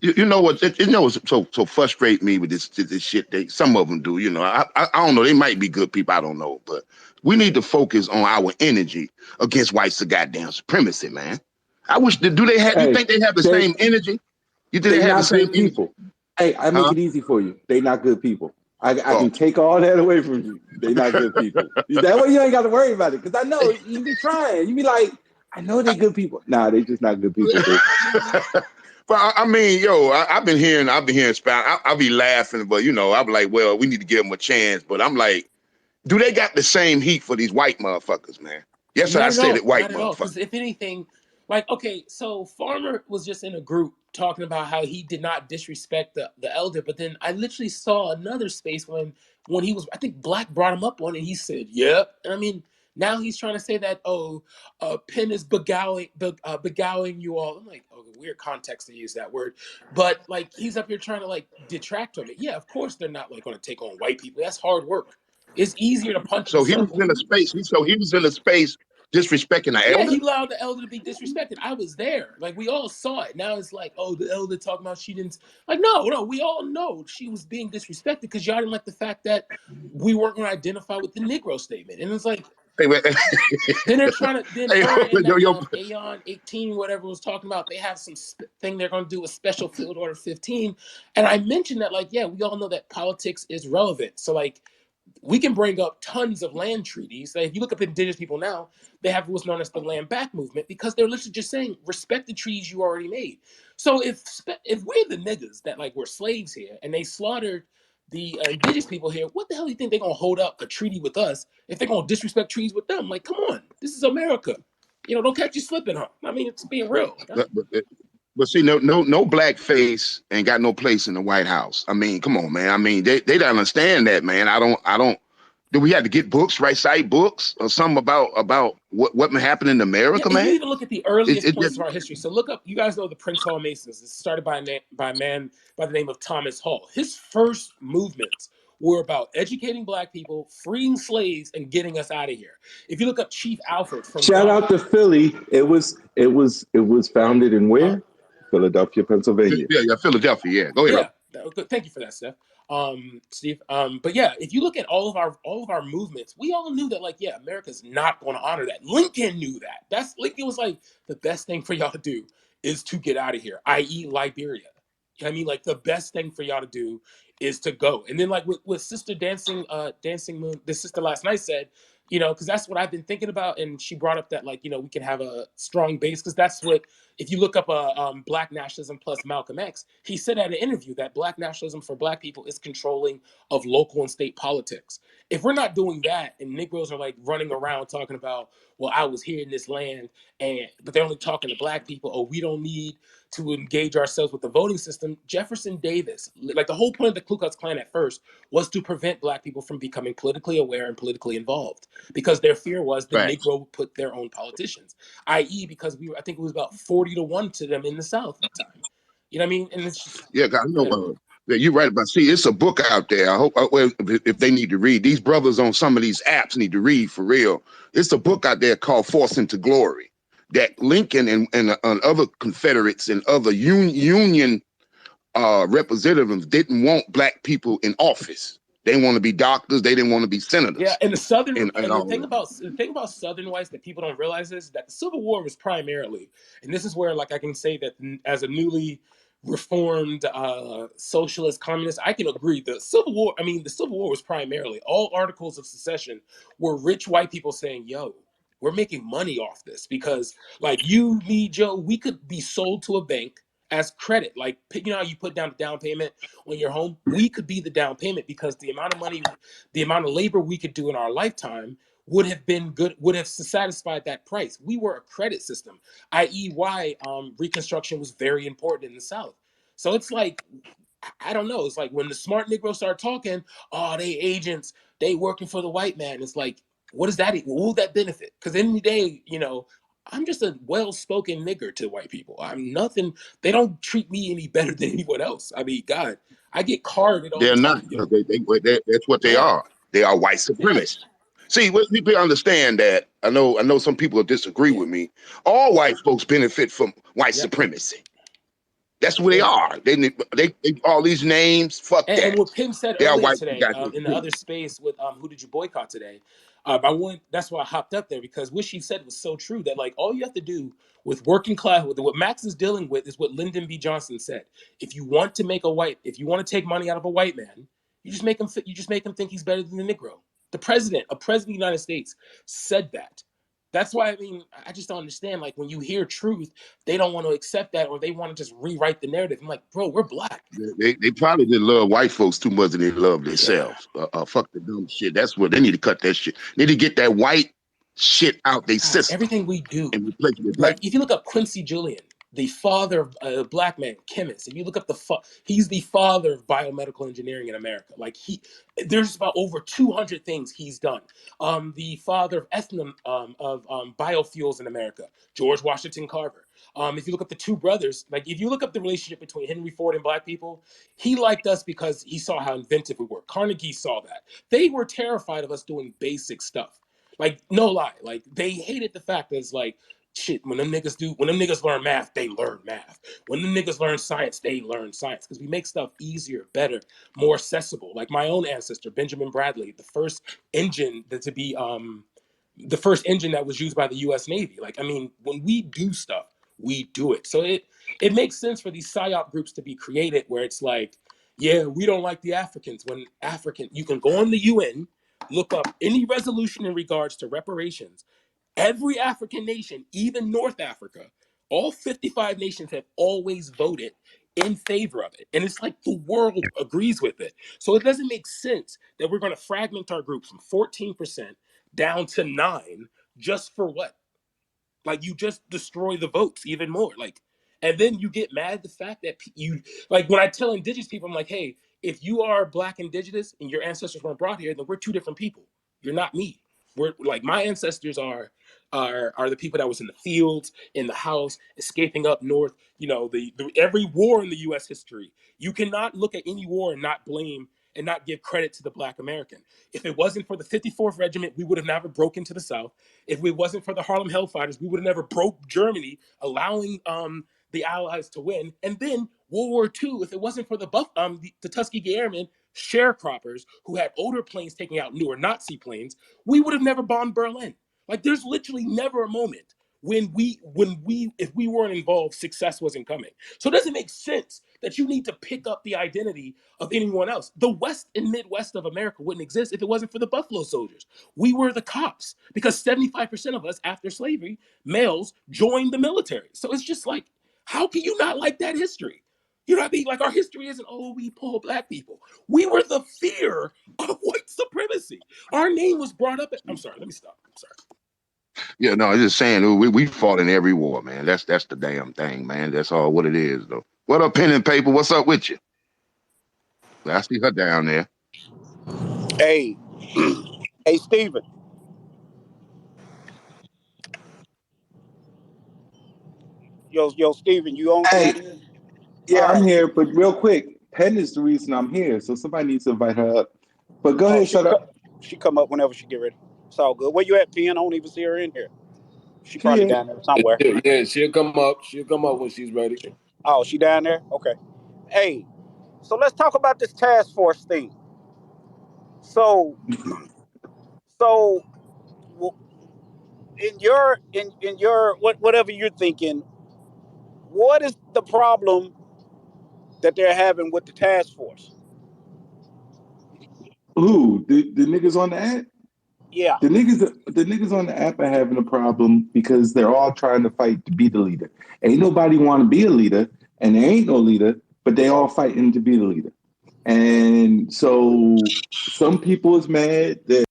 you know what? You know what's so frustrate me with this shit. They some of them do. You know, I don't know. They might be good people. I don't know, but we need to focus on our energy against white goddamn supremacy, man. I wish. Do they have? You Hey, think they have the they same energy? You think they they have the not same good energy? people. Hey, I make Huh? it easy for you. They not good people. I Oh. can take all that away from you. They not good people. That way you ain't got to worry about it. Because I know you be trying. You be like, I know they good people. Nah, they just not good people, dude. But I mean, yo, I've been hearing Spanish. I be laughing, but you know, I'm like, well, we need to give them a chance. But I'm like, do they got the same heat for these white motherfuckers, man? Yes, sir, I not at said it, all. white Not at all. motherfuckers. Because if anything, like, okay, so Farmer was just in a group talking about how he did not disrespect the elder, but then I literally saw another space when he was, I think Black brought him up on it. And he said, "Yep." And I mean, now he's trying to say that Penn is beguiling you all. I'm like, okay, weird context to use that word, but like he's up here trying to like detract from it. Yeah, of course they're not like going to take on white people. That's hard work. It's easier to punch in a So he was circle. in a space. So he was in a space disrespecting the Yeah, elder. he allowed the elder to be disrespected. I was there. Like we all saw it. Now it's like, oh, the elder talking about she didn't like no, we all know she was being disrespected because y'all didn't like the fact that we weren't gonna identify with the Negro statement. And it's like Hey, wait, then they're trying to then hey, her and yo, that yo, Aeon 18, whatever was talking about, they have some thing they're gonna do with special field order 15. And I mentioned that, like, yeah, we all know that politics is relevant. So like we can bring up tons of land treaties. Like if you look up indigenous people now, they have what's known as the land back movement because they're literally just saying respect the treaties you already made. So if we're the niggas that like were slaves here and they slaughtered the indigenous people here, what the hell do you think they're gonna hold up a treaty with us if they're gonna disrespect treaties with them? Like, come on, this is America. You know, don't catch you slipping, huh? I mean, it's being real. Like, but see, no black face ain't got no place in the White House. I mean, come on, man. I mean, they don't understand that, man. I don't. Do we have to get books, cite books, or something about what happened in Yeah, America, and you man? even look at the It, earliest it points just of our history. So look up, you guys know the Prince Hall Masons. It's started by by a man by the name of Thomas Hall. His first movements were about educating black people, freeing slaves, and getting us out of here. If you look up Chief Alfred from Shout Ghana, out to Philly. It was founded in huh? where? Philadelphia, Pennsylvania. yeah, Philadelphia. Yeah, go ahead. Yeah, good. Thank you for that, Steph. Steve. But yeah, if you look at all of our movements, we all knew that, like, yeah, America's not going to honor that. Lincoln knew that. That's Lincoln was like, the best thing for y'all to do is to get out of here, i.e., Liberia. You know what I mean, like, the best thing for y'all to do is to go. And then, like, with Sister Dancing Moon, the sister last night said, because that's what I've been thinking about, and she brought up that, like, we can have a strong base, because that's what, if you look up Black nationalism plus Malcolm X, he said at an interview that Black nationalism for Black people is controlling of local and state politics. If we're not doing that, and Negroes are like running around talking about, well, I was here in this land, but they're only talking to Black people, or we don't need to engage ourselves with the voting system. Jefferson Davis, like, the whole point of the Ku Klux Klan at first was to prevent Black people from becoming politically aware and politically involved, because their fear was the Facts. Negro would put their own politicians, i.e., because I think it was about 40-1 to them in the South at the time. You know what I mean? And it's just, Yeah, God, yeah, yeah, you're right about. See, it's a book out there. I hope well, if they need to read, these brothers on some of these apps need to read for real. It's a book out there called "Force into Glory" that Lincoln and other Confederates and other Union representatives didn't want black people in office. They want to be doctors. They didn't want to be yeah. senators And and the all thing that. about Southern whites that people don't realize is that the Civil War was primarily, and this is where, like, I can say that as a newly reformed socialist communist, I can agree the Civil War was primarily, all articles of secession were rich white people saying, yo, we're making money off this, because, like, you, me, Joe, we could be sold to a bank as credit. Like, how you put down the down payment on your home, we could be the down payment, because the amount of money, the amount of labor we could do in our lifetime would have been good, would have satisfied that price. We were a credit system, i.e., why Reconstruction was very important in the South. So it's like, I don't know. It's like when the smart Negroes start talking, oh, they agents, they working for the white man. It's like, what does that equal? What will that benefit? Because in the day, I'm just a well-spoken nigger to white people. I'm nothing. They don't treat me any better than anyone else. I mean, God, I get carded all the They're not. time, yo. That's what they Yeah, are. They are white yeah, supremacists. See, what people understand that I know some people disagree yeah, with me. All white folks benefit from white yeah, supremacy. That's who they yeah. are. They all these names. Fuck And that. what Pim said They are earlier white today, goddamn in the other supremacists. space with who did you boycott today? That's why I hopped up there, because what she said was so true, that, like, all you have to do with working class, with what Max is dealing with, is what Lyndon B. Johnson said. If you want to take money out of a white man, you just make him think he's better than the Negro. A president of the United States, said that. That's why, I mean, I just don't understand. Like, when you hear truth, they don't want to accept that, or they want to just rewrite the narrative. I'm like, bro, we're black. They probably didn't love white folks too much than they love Yeah. themselves. Fuck the dumb shit. That's what they need to cut that shit. They need to get that white shit out their God, system everything we do. and replace it with black. Like, if you look up Quincy Julian, the father of a black man, chemist. If you look up he's the father of biomedical engineering in America. Like, there's about over 200 things he's done. The father of biofuels in America, George Washington Carver. If you look up the two brothers, like, if you look up the relationship between Henry Ford and black people, he liked us because he saw how inventive we were. Carnegie saw that. They were terrified of us doing basic stuff. Like, no lie, like, they hated the fact that it's like, shit, when them niggas learn math, they learn math. When them niggas learn science, they learn science. Because we make stuff easier, better, more accessible. Like, my own ancestor, Benjamin Bradley, engine that to be the first engine that was used by the US Navy. Like, I mean, when we do stuff, we do it. So it makes sense for these PSYOP groups to be created, where it's like, yeah, we don't like the Africans. You can go on the UN, look up any resolution in regards to reparations. Every African nation, even North Africa, all 55 nations have always voted in favor of it. And it's like the world agrees with it. So it doesn't make sense that we're going to fragment our group from 14% down to 9, just for what? Like, you just destroy the votes even more. Like, and then you get mad at the fact that you, like, when I tell indigenous people, I'm like, hey, if you are black indigenous and your ancestors weren't brought here, then we're two different people. You're not me. We're like my ancestors are the people that was in the fields, in the house, escaping up north. You know, the every war in the U.S. history. You cannot look at any war and not blame and not give credit to the Black American. If it wasn't for the 54th Regiment, we would have never broken to the South. If it wasn't for the Harlem Hellfighters, we would have never broke Germany, allowing the Allies to win. And then World War II, if it wasn't for the Tuskegee Airmen, sharecroppers who had older planes taking out newer Nazi planes, we would have never bombed Berlin. Like there's literally never a moment when we if we weren't involved, success wasn't coming. So it doesn't make sense that you need to pick up the identity of anyone else. The West and Midwest of America wouldn't exist if it wasn't for the Buffalo Soldiers. We were the cops because 75% of us after slavery, males, joined the military. So it's just like, how can you not like that history? You know what I mean? Like our history isn't, oh, we poor black people. We were the fear of white supremacy. Our name was brought up. I'm sorry, let me stop. I'm sorry. Yeah, no, I'm just saying we fought in every war, man. That's the damn thing, man. That's all what it is, though. What up, pen and paper? What's up with you? I see her down there. Hey, hey, Steven. Yo, Steven, you Hey, on here? yeah, All I'm right. here, but real quick, Penn is the reason I'm here, so somebody needs to invite her up. But go Oh, ahead, shut up. she come up whenever she get ready. It's all good. Where you at, Pen? I don't even see her in here. She She probably here. down there somewhere. Yeah, yeah, she'll come up. She'll come up when she's ready. Oh, she down there? Okay. Hey, so let's talk about this task force thing. So, so in your whatever you're thinking, what is the problem that they're having with the task force? Ooh, the niggas on the app? Yeah. The niggas on the app are having a problem because they're all trying to fight to be the leader. Ain't nobody want to be a leader, and there ain't no leader, but they all fighting to be the leader. And so some people is mad that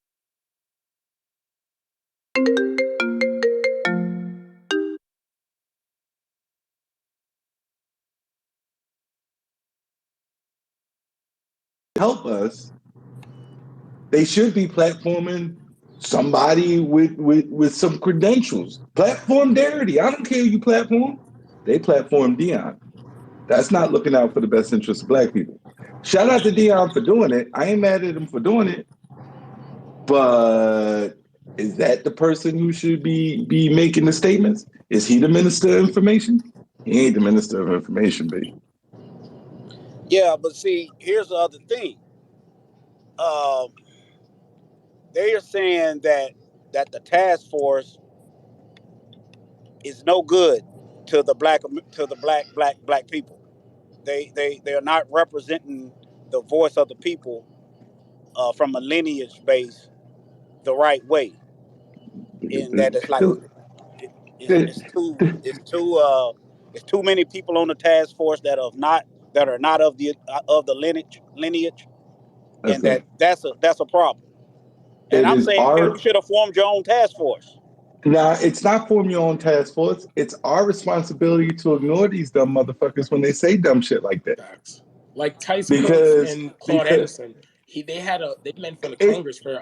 help us. They should be platforming somebody with some credentials. Platform Darity. I don't care who you platform. They platform Dion. That's not looking out for the best interests of black people. Shout out to Dion for doing it. I ain't mad at him for doing it, but is that the person who should be making the statements? Is he the minister of information? He ain't the minister of information, baby. Yeah, but see, here's the other thing. Um, they are saying that the task force is no good to the black people. They are not representing the voice of the people from a lineage base the right way. In that it's too many people on the task force that are not of the lineage, and Okay. that's a problem. And It I'm is saying, hell, you our should have formed your own task force. Now, it's not forming your own task force. It's our responsibility to ignore these dumb motherfuckers when they say dumb shit like that. Facts. Like Tice Prince Because and Claude because Anderson, they met from the it Congress for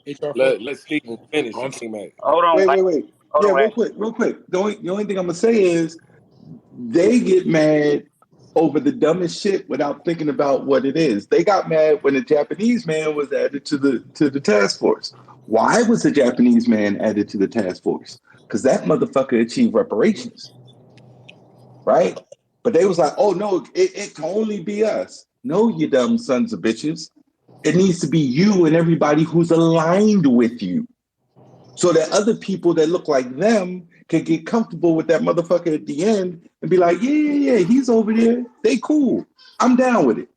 HR 4. Let Stephen finish, Oh, I'm sorry. King Man. Hold on, wait. hold Yeah, on, real Ashley. quick, real quick. The only thing I'm gonna say is they get mad over the dumbest shit without thinking about what it is. They got mad when the Japanese man was added to the task force. Why was the Japanese man added to the task force? Because that motherfucker achieved reparations, right? But they was like, oh no, it can only be us. No, you dumb sons of bitches. It needs to be you and everybody who's aligned with you. So that other people that look like them can get comfortable with that motherfucker at the end and be like, yeah, he's over there. They cool. I'm down with it.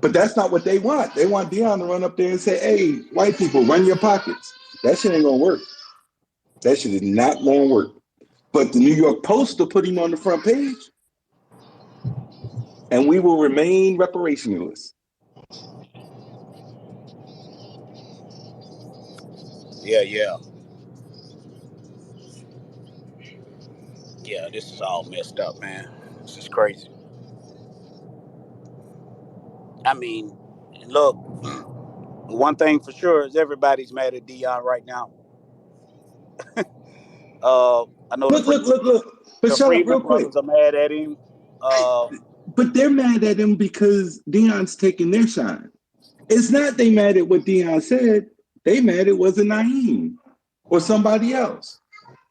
But that's not what they want. They want Dion to run up there and say, hey, white people, run your pockets. That shit ain't gonna work. That shit is not gonna work. But the New York Post will put him on the front page, and we will remain reparationless. Yeah, yeah, yeah. This is all messed up, man. This is crazy. I mean, look, one thing for sure is everybody's mad at Dion right now. I know Look, look, look, look. But The shut up Freeman real quick. brothers are mad at him. Uh, But they're mad at him because Dion's taking their shine. It's not they mad at what Dion said. They mad it wasn't Naeem or somebody else.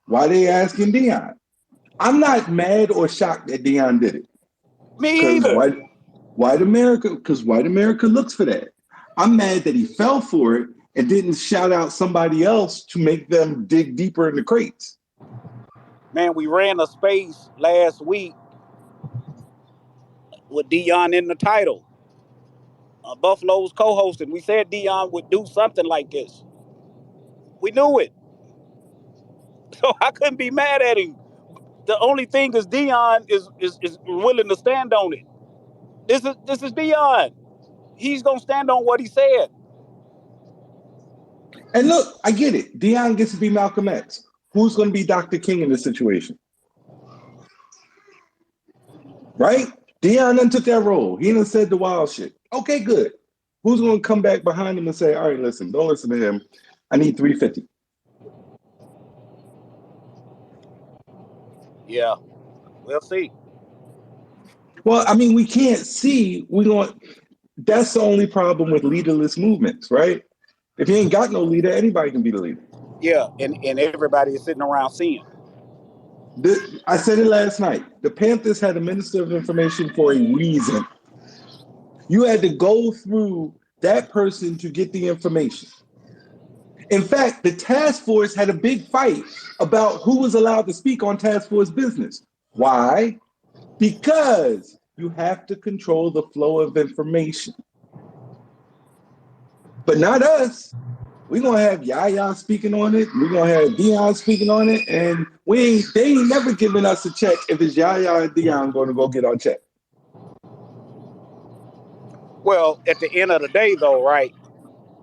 Why they asking Dion? I'm not mad or shocked that Dion did it. Me Because either. white America, because white America looks for that. I'm mad that he fell for it and didn't shout out somebody else to make them dig deeper in the crates. Man, we ran a space last week with Dion in the title. Buffalo's co-hosting. We said Dion would do something like this. We knew it, so I couldn't be mad at him. The only thing is Dion is willing to stand on it. This is Dion. He's gonna stand on what he said. And look, I get it. Dion gets to be Malcolm X. Who's going to be Dr. King in this situation? Right? Dion then took that role. He done said the wild shit. Okay, good. Who's going to come back behind him and say, all right, listen, don't listen to him. I need 350. Yeah, we'll see. Well, I mean, we can't see. That's the only problem with leaderless movements, right? If you ain't got no leader, anybody can be the leader. Yeah, and everybody is sitting around seeing. I said it last night. The Panthers had a minister of information for a reason. You had to go through that person to get the information. In fact, the task force had a big fight about who was allowed to speak on task force business. Why? Because you have to control the flow of information. But not us. We're gonna have Yaya speaking on it. We're gonna have Dion speaking on it, and they ain't never giving us a check if it's Yaya and Dion going to go get our check. Well, at the end of the day, though, right?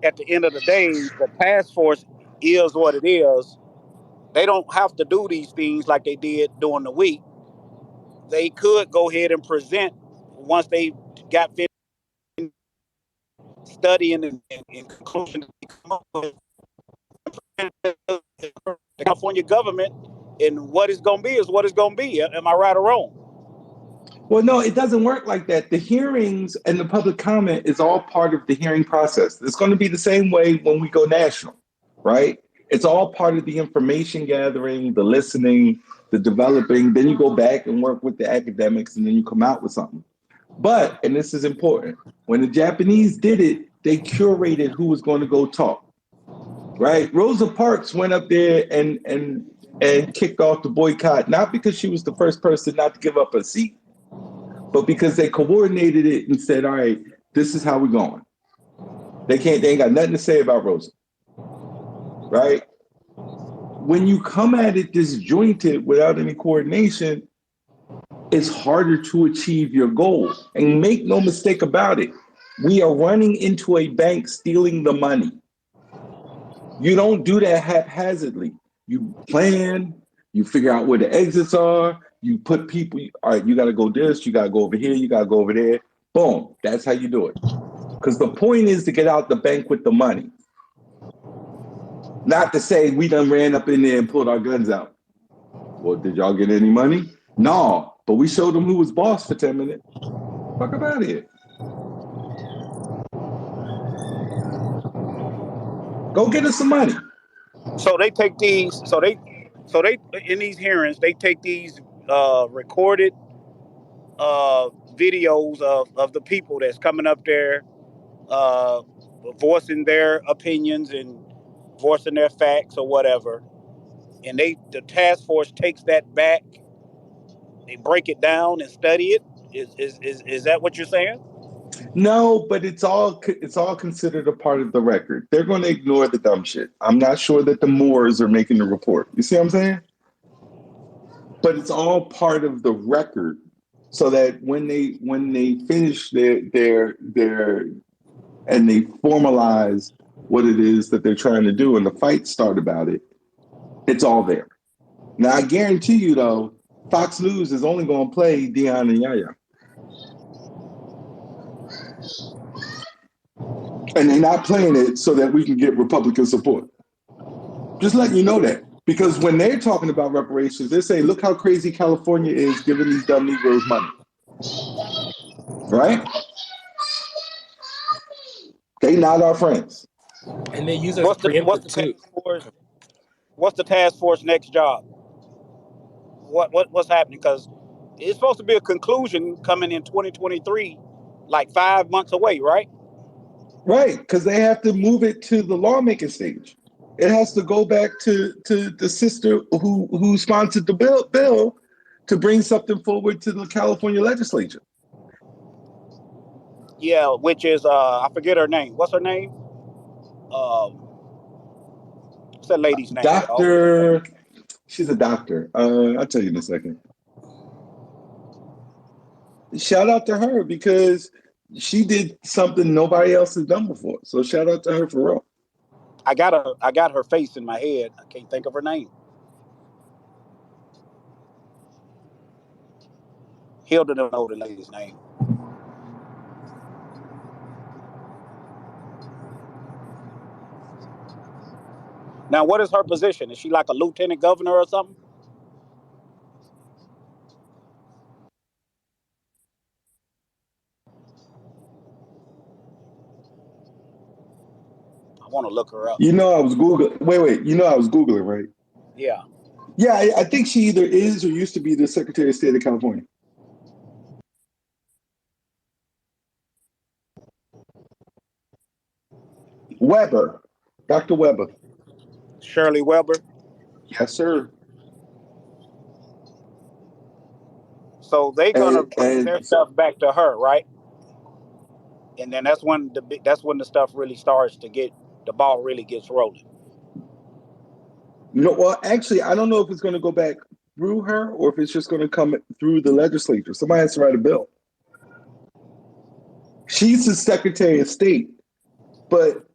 At the end of the day, the task force is what it is. They don't have to do these things like they did during the week. They could go ahead and present once they got finished studying and conclusion. The California government and what it's going to be is what it's going to be. Am I right or wrong? Well, no, it doesn't work like that. The hearings and the public comment is all part of the hearing process. It's going to be the same way when we go national, right? It's all part of the information gathering, the listening, the developing. Then you go back and work with the academics, and then you come out with something. But, and this is important, when the Japanese did it, they curated who was going to go talk, right? Rosa Parks went up there and kicked off the boycott, not because she was the first person not to give up a seat, but because they coordinated it and said, all right, this is how we're going. They ain't got nothing to say about Rosa, right? When you come at it disjointed without any coordination, it's harder to achieve your goal. And make no mistake about it, we are running into a bank stealing the money. You don't do that haphazardly. You plan, you figure out where the exits are, you put people, all right, you got to go this, you got to go over here, you got to go over there. Boom, that's how you do it. Because the point is to get out the bank with the money. Not to say we done ran up in there and pulled our guns out. Well, did y'all get any money? No, but we showed them who was boss for 10 minutes. Fuck up out of here. Go get us some money. So they take these. So they in these hearings they take these recorded videos of the people that's coming up there, uh, voicing their opinions and voicing their facts or whatever, and the task force takes that back. They break it down and study it. Is that what you're saying? No, but it's all considered a part of the record. They're going to ignore the dumb shit. I'm not sure that the Moors are making the report. You see what I'm saying? But it's all part of the record, so that when they finish their and they formalize what it is that they're trying to do and the fight start about it, it's all there. Now I guarantee you though, Fox News is only going to play Dion and Yaya. And they're not playing it so that we can get Republican support. Just letting you know that. Because when they're talking about reparations, they're saying, look how crazy California is giving these dumb Negroes money. Right? They not our friends. And they use us What's preemptive the too. task force? What's the task force next job? What's happening? Because it's supposed to be a conclusion coming in 2023, like 5 months away, right? Right, because they have to move it to the lawmaking stage. It has to go back to the sister who sponsored the bill to bring something forward to the California legislature. Yeah, which is I forget her name. What's her name? What's that lady's name, y'all? Doctor, she's a doctor. I'll tell you in a second. Shout out to her because she did something nobody else has done before. So shout out to her for real. I got her face in my head. I can't think of her name. Hilda don't know the lady's name. Now, what is her position? Is she like a lieutenant governor or something? I want to look her up. You know, I was Googling. Wait. You know, I was Googling, right? Yeah, Yeah, I think she either is or used to be the Secretary of State of California. Weber, Dr. Weber. Shirley Weber. Yes, sir. So they gonna bring And their stuff back to her, right? And then that's when the stuff really starts to get the ball really gets rolling. no, well, actually, I don't know if it's going to go back through her or if it's just going to come through the legislature. Somebody has to write a bill. She's the Secretary of State, but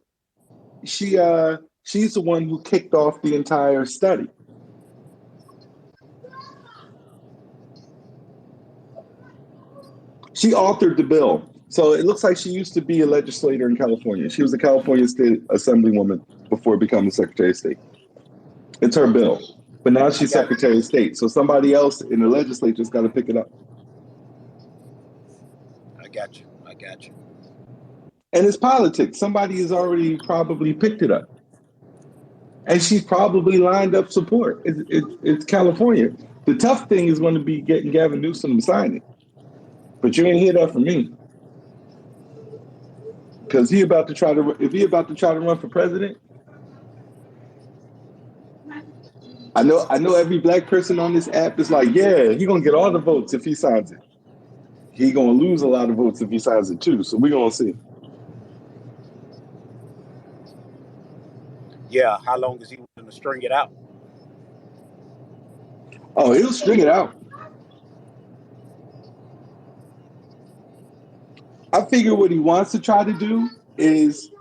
she's the one who kicked off the entire study. She authored the bill. So it looks like she used to be a legislator in California. She was a California State Assemblywoman before becoming Secretary of State. It's her bill. But now I she's got, Secretary of State. So somebody else in the legislature's got to pick it up. I got you. I got you. And it's politics. Somebody has already probably picked it up. And she's probably lined up support. It's California. The tough thing is going to be getting Gavin Newsom to sign it. But you ain't hear that from me. Because if he about to try to run for president, I know every black person on this app is like, yeah, he gonna get all the votes if he signs it. He gonna lose a lot of votes if he signs it too. So we're gonna see. Yeah, how long is he going to string it out? Oh, he'll string it out. I figure what he wants to try to do is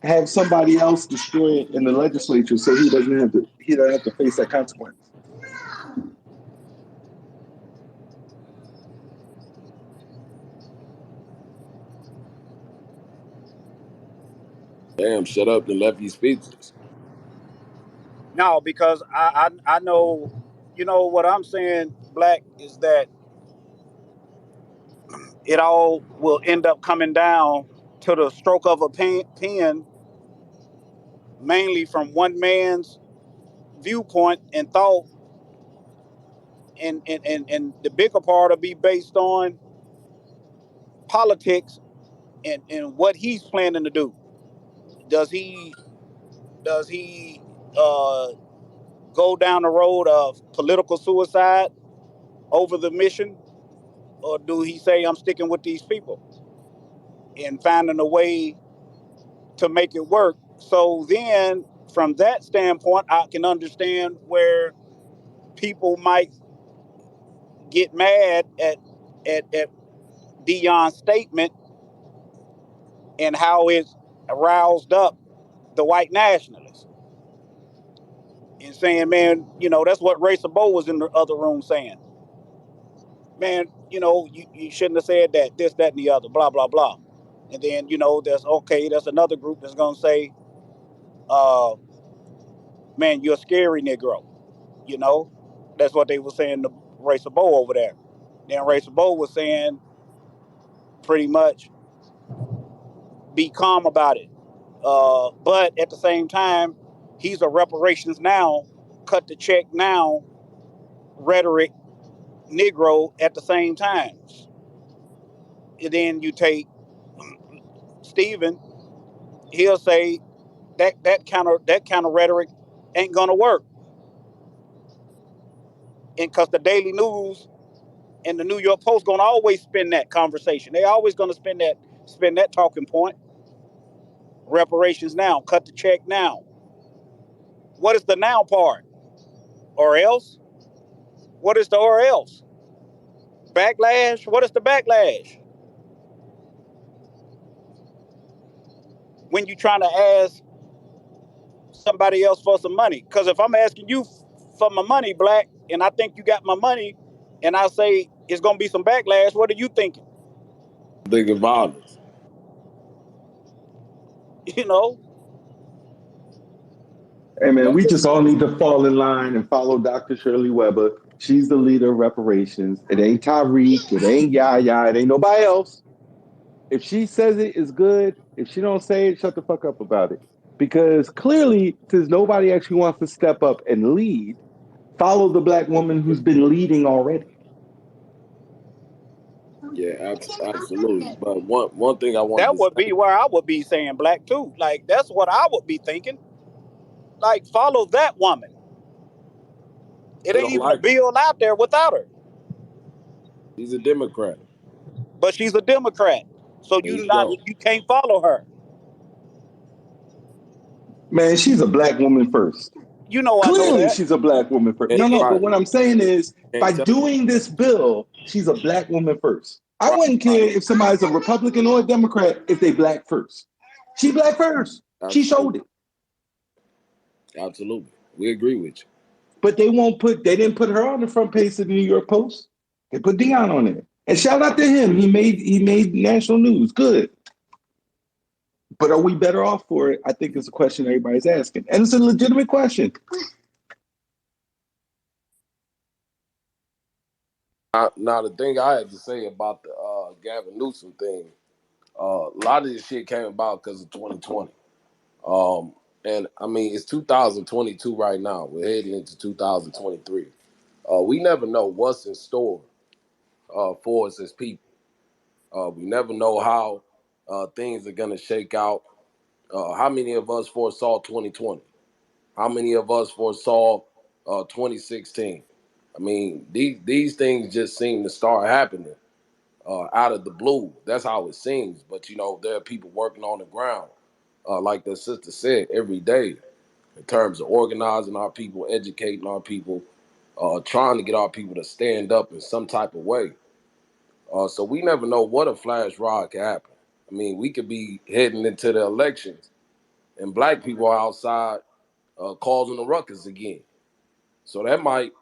have somebody else destroy it in the legislature so he doesn't have to face that consequence. Damn, shut up and left you speechless. No, because I know, what I'm saying, Black, is that it all will end up coming down to the stroke of a pen, mainly from one man's viewpoint and thought, and the bigger part will be based on politics and what he's planning to do. Does he go down the road of political suicide over the mission, or do he say I'm sticking with these people and finding a way to make it work? So then, from that standpoint, I can understand where people might get mad at Dion's statement and how it's aroused up the white nationalists and saying, man, that's what Ray Sabo was in the other room saying. Man, you shouldn't have said that, this, that, and the other, blah, blah, blah. And then there's another group that's gonna say, uh, "Man, you're a scary Negro." You know, that's what they were saying to Racer Bo over there. Then Racer Bo was saying pretty much, "Be calm about it." But at the same time, he's a reparations now, cut the check now rhetoric Negro at the same time. And then you take Stephen, he'll say that kind of rhetoric ain't gonna work, and because the Daily News and the New York Post gonna always spin that conversation. They always gonna spin that talking point. Reparations now, cut the check now. What is the now part? Or else? What is the or else? Backlash? What is the backlash? When you trying to ask somebody else for some money? Because if I'm asking you for my money, Black, and I think you got my money, and I say it's gonna be some backlash, what are you thinking? Thinking violence. You know, Hey man, That's we it. just all need to fall in line and follow Dr. Shirley Weber. She's the leader of reparations. It ain't Tyreek, it ain't Yaya, it ain't nobody else. If she says it is good, if she don't say it, shut the fuck up about it. Because clearly, since nobody actually wants to step up and lead, follow the black woman who's been leading already. Yeah, absolutely. But one thing I wanted that to would say, be where I would be saying Black too. Like that's what I would be thinking. Like follow that woman. It they ain't don't even a like her. bill out there without her. He's a Democrat. But she's a Democrat, so There you go. you can't follow her. Man, she's a black woman first. I know Clearly, that. she's a black woman first. And, No, no, but right. what I'm saying is by Can't tell doing this bill, she's a black woman first. I right. wouldn't care if somebody's a Republican or a Democrat if they black first. She black first. She Absolutely. showed it. Absolutely. We agree with you. But they didn't put her on the front page of the New York Post. They put Dion on it. And shout out to him. He made national news. Good. But are we better off for it? I think it's a question everybody's asking. And it's a legitimate question. Now, the thing I had to say about the Gavin Newsom thing, a lot of this shit came about because of 2020. And I mean, it's 2022 right now. We're heading into 2023. We never know what's in store for us as people. We never know how things are going to shake out. How many of us foresaw 2020? How many of us foresaw 2016? I mean, these things just seem to start happening out of the blue. That's how it seems. But there are people working on the ground, like the sister said, every day in terms of organizing our people, educating our people, trying to get our people to stand up in some type of way. So we never know what a flash rod can happen. I mean, we could be heading into the elections, and black people are outside causing a ruckus again. So that might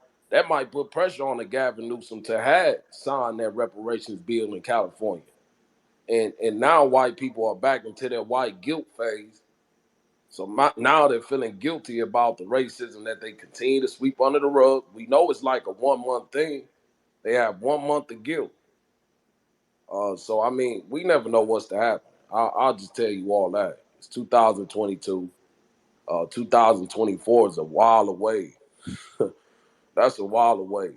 put pressure on the Gavin Newsom to have signed that reparations bill in California. And now white people are back into their white guilt phase. So now they're feeling guilty about the racism that they continue to sweep under the rug. We know it's like a 1 month thing. They have 1 month of guilt. So I mean, we never know what's to happen. I'll just tell you all that. It's 2022. 2024 is a while away. That's a while away.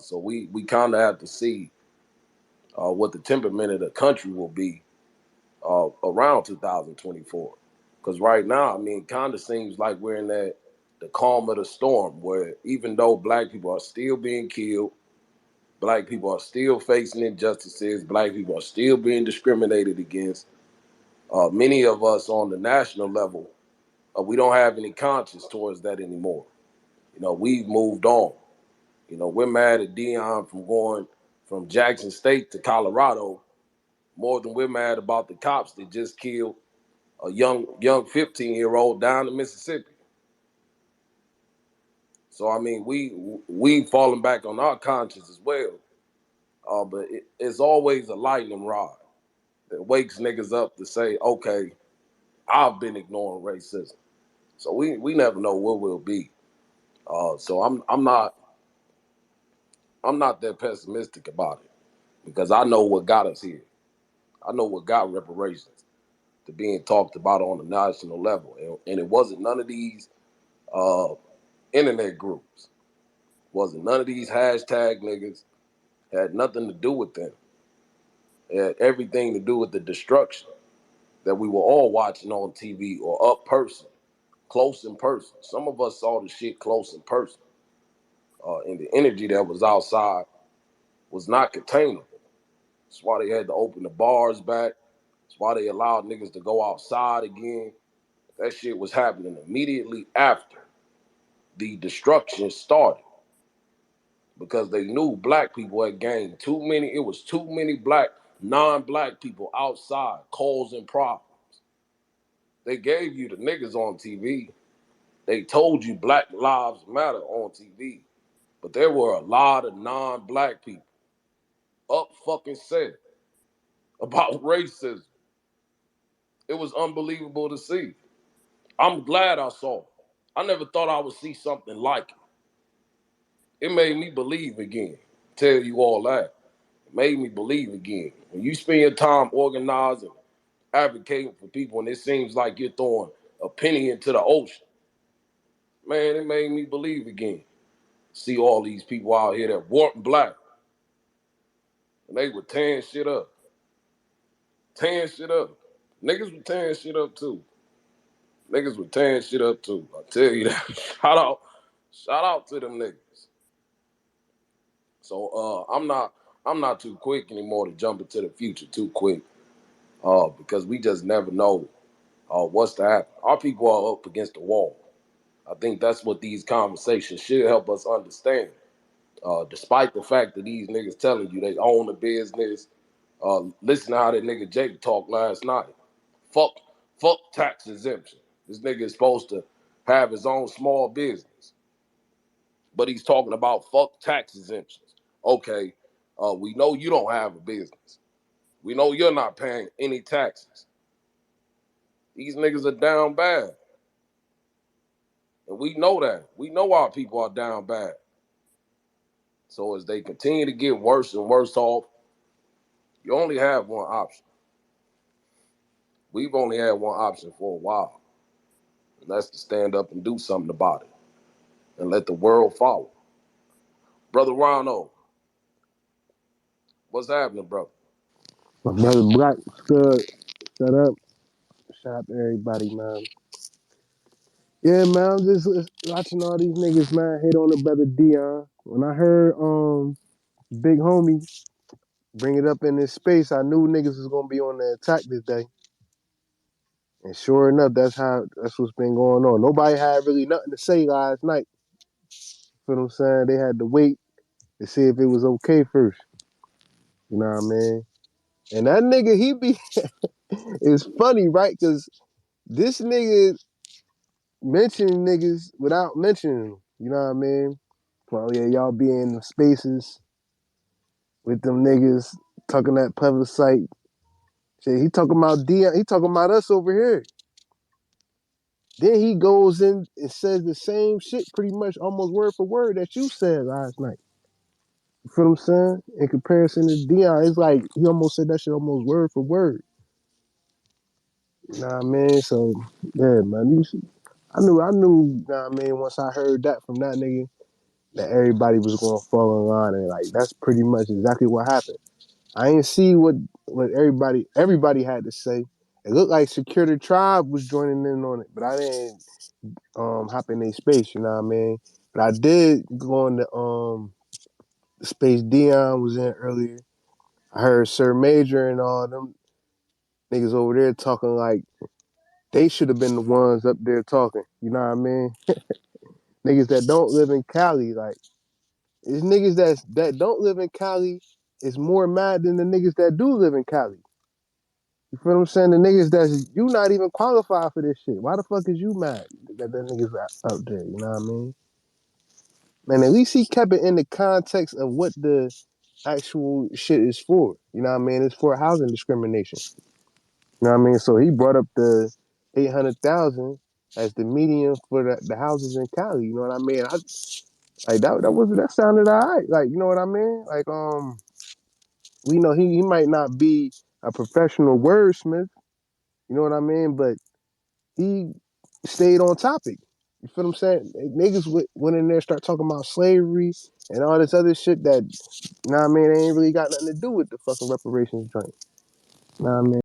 So we kind of have to see what the temperament of the country will be around 2024. Because right now, I mean, it kind of seems like we're in the calm of the storm, where even though black people are still being killed, black people are still facing injustices, black people are still being discriminated against. Many of us on the national level, we don't have any conscience towards that anymore. We've moved on. We're mad at Dion from going from Jackson State to Colorado more than we're mad about the cops that just killed a young 15-year-old down in Mississippi. So I mean, we falling back on our conscience as well. But it's always a lightning rod that wakes niggas up to say, okay, I've been ignoring racism. So we never know where we'll be. So I'm not that pessimistic about it because I know what got us here. I know what got reparations to being talked about on the national level, and it wasn't none of these uh, internet groups, wasn't none of these hashtag niggas. Had nothing to do with them. It had everything to do with the destruction that we were all watching on TV or up person, close in person. Some of us saw the shit close in person, and the energy that was outside was not containable. That's why they had to open the bars back. That's why they allowed niggas to go outside again. That shit was happening immediately after the destruction started because they knew black people had gained too many. It was too many non-black people outside causing problems. They gave you the niggas on TV. They told you Black Lives Matter on TV. But there were a lot of non-black people up fucking set about racism. It was unbelievable to see. I'm glad I saw it. I never thought I would see something like it. It made me believe again. Tell you all that. It made me believe again. When you spend time organizing, advocating for people, and it seems like you're throwing a penny into the ocean, man, it made me believe again. See all these people out here that weren't black, and they were tearing shit up. Tearing shit up. Niggas were tearing shit up too. Niggas were tearing shit up too. I tell you that. Shout out to them niggas. So I'm not too quick anymore to jump into the future too quick. Because we just never know what's to happen. Our people are up against the wall. I think that's what these conversations should help us understand. Despite the fact that these niggas telling you they own the business, listen to how that nigga Jake talked last night. Fuck, fuck tax exemption. This nigga is supposed to have his own small business, but he's talking about fuck tax exemptions. Okay, we know you don't have a business. We know you're not paying any taxes. These niggas are down bad, and we know that. We know our people are down bad. So as they continue to get worse and worse off, you only have one option. We've only had one option for a while, and that's to stand up and do something about it and let the world follow. Brother Ronald, what's happening, brother? My brother Black stood, shut up, shout out to everybody, man. Yeah, man, I'm just watching all these niggas, man, hate on the brother Dion. When I heard Big Homie bring it up in this space, I knew niggas was gonna be on the attack this day. And sure enough, that's what's been going on. Nobody had really nothing to say last night. You know what I'm saying? They had to wait to see if it was okay first. You know what I mean? And that nigga, he be it's funny, right? Cause this nigga mentioning niggas without mentioning them. You know what I mean? Well, yeah, y'all be in the spaces with them niggas talking that plebiscite shit. He talking about Dion. He talking about us over here. Then he goes in and says the same shit, pretty much almost word for word that you said last night. You feel what I'm saying? In comparison to Dion, it's like he almost said that shit almost word for word. You know what I mean? So yeah, man. I knew. You know what I mean? Once I heard that from that nigga, that everybody was gonna fall in line, and like that's pretty much exactly what happened. I ain't see what everybody had to say. It looked like Security Tribe was joining in on it, but I didn't hop in their space, you know what I mean? But I did go on the space Dion was in earlier. I heard Sir Major and all them niggas over there talking like they should have been the ones up there talking, you know what I mean? Niggas that don't live in Cali, like it's niggas that don't live in Cali is more mad than the niggas that do live in Cali. You feel what I'm saying? The niggas that you not even qualified for this shit. Why the fuck is you mad that niggas out there? You know what I mean? Man, at least he kept it in the context of what the actual shit is for. You know what I mean? It's for housing discrimination. You know what I mean? So he brought up the 800,000 as the median for the houses in Cali. You know what I mean? Like that sounded all right. Like, you know what I mean? Like, we know he might not be a professional wordsmith, you know what I mean? But he stayed on topic. You feel what I'm saying? Niggas went in there, start talking about slavery and all this other shit that, you know what I mean, they ain't really got nothing to do with the fucking reparations joint. You know what I mean?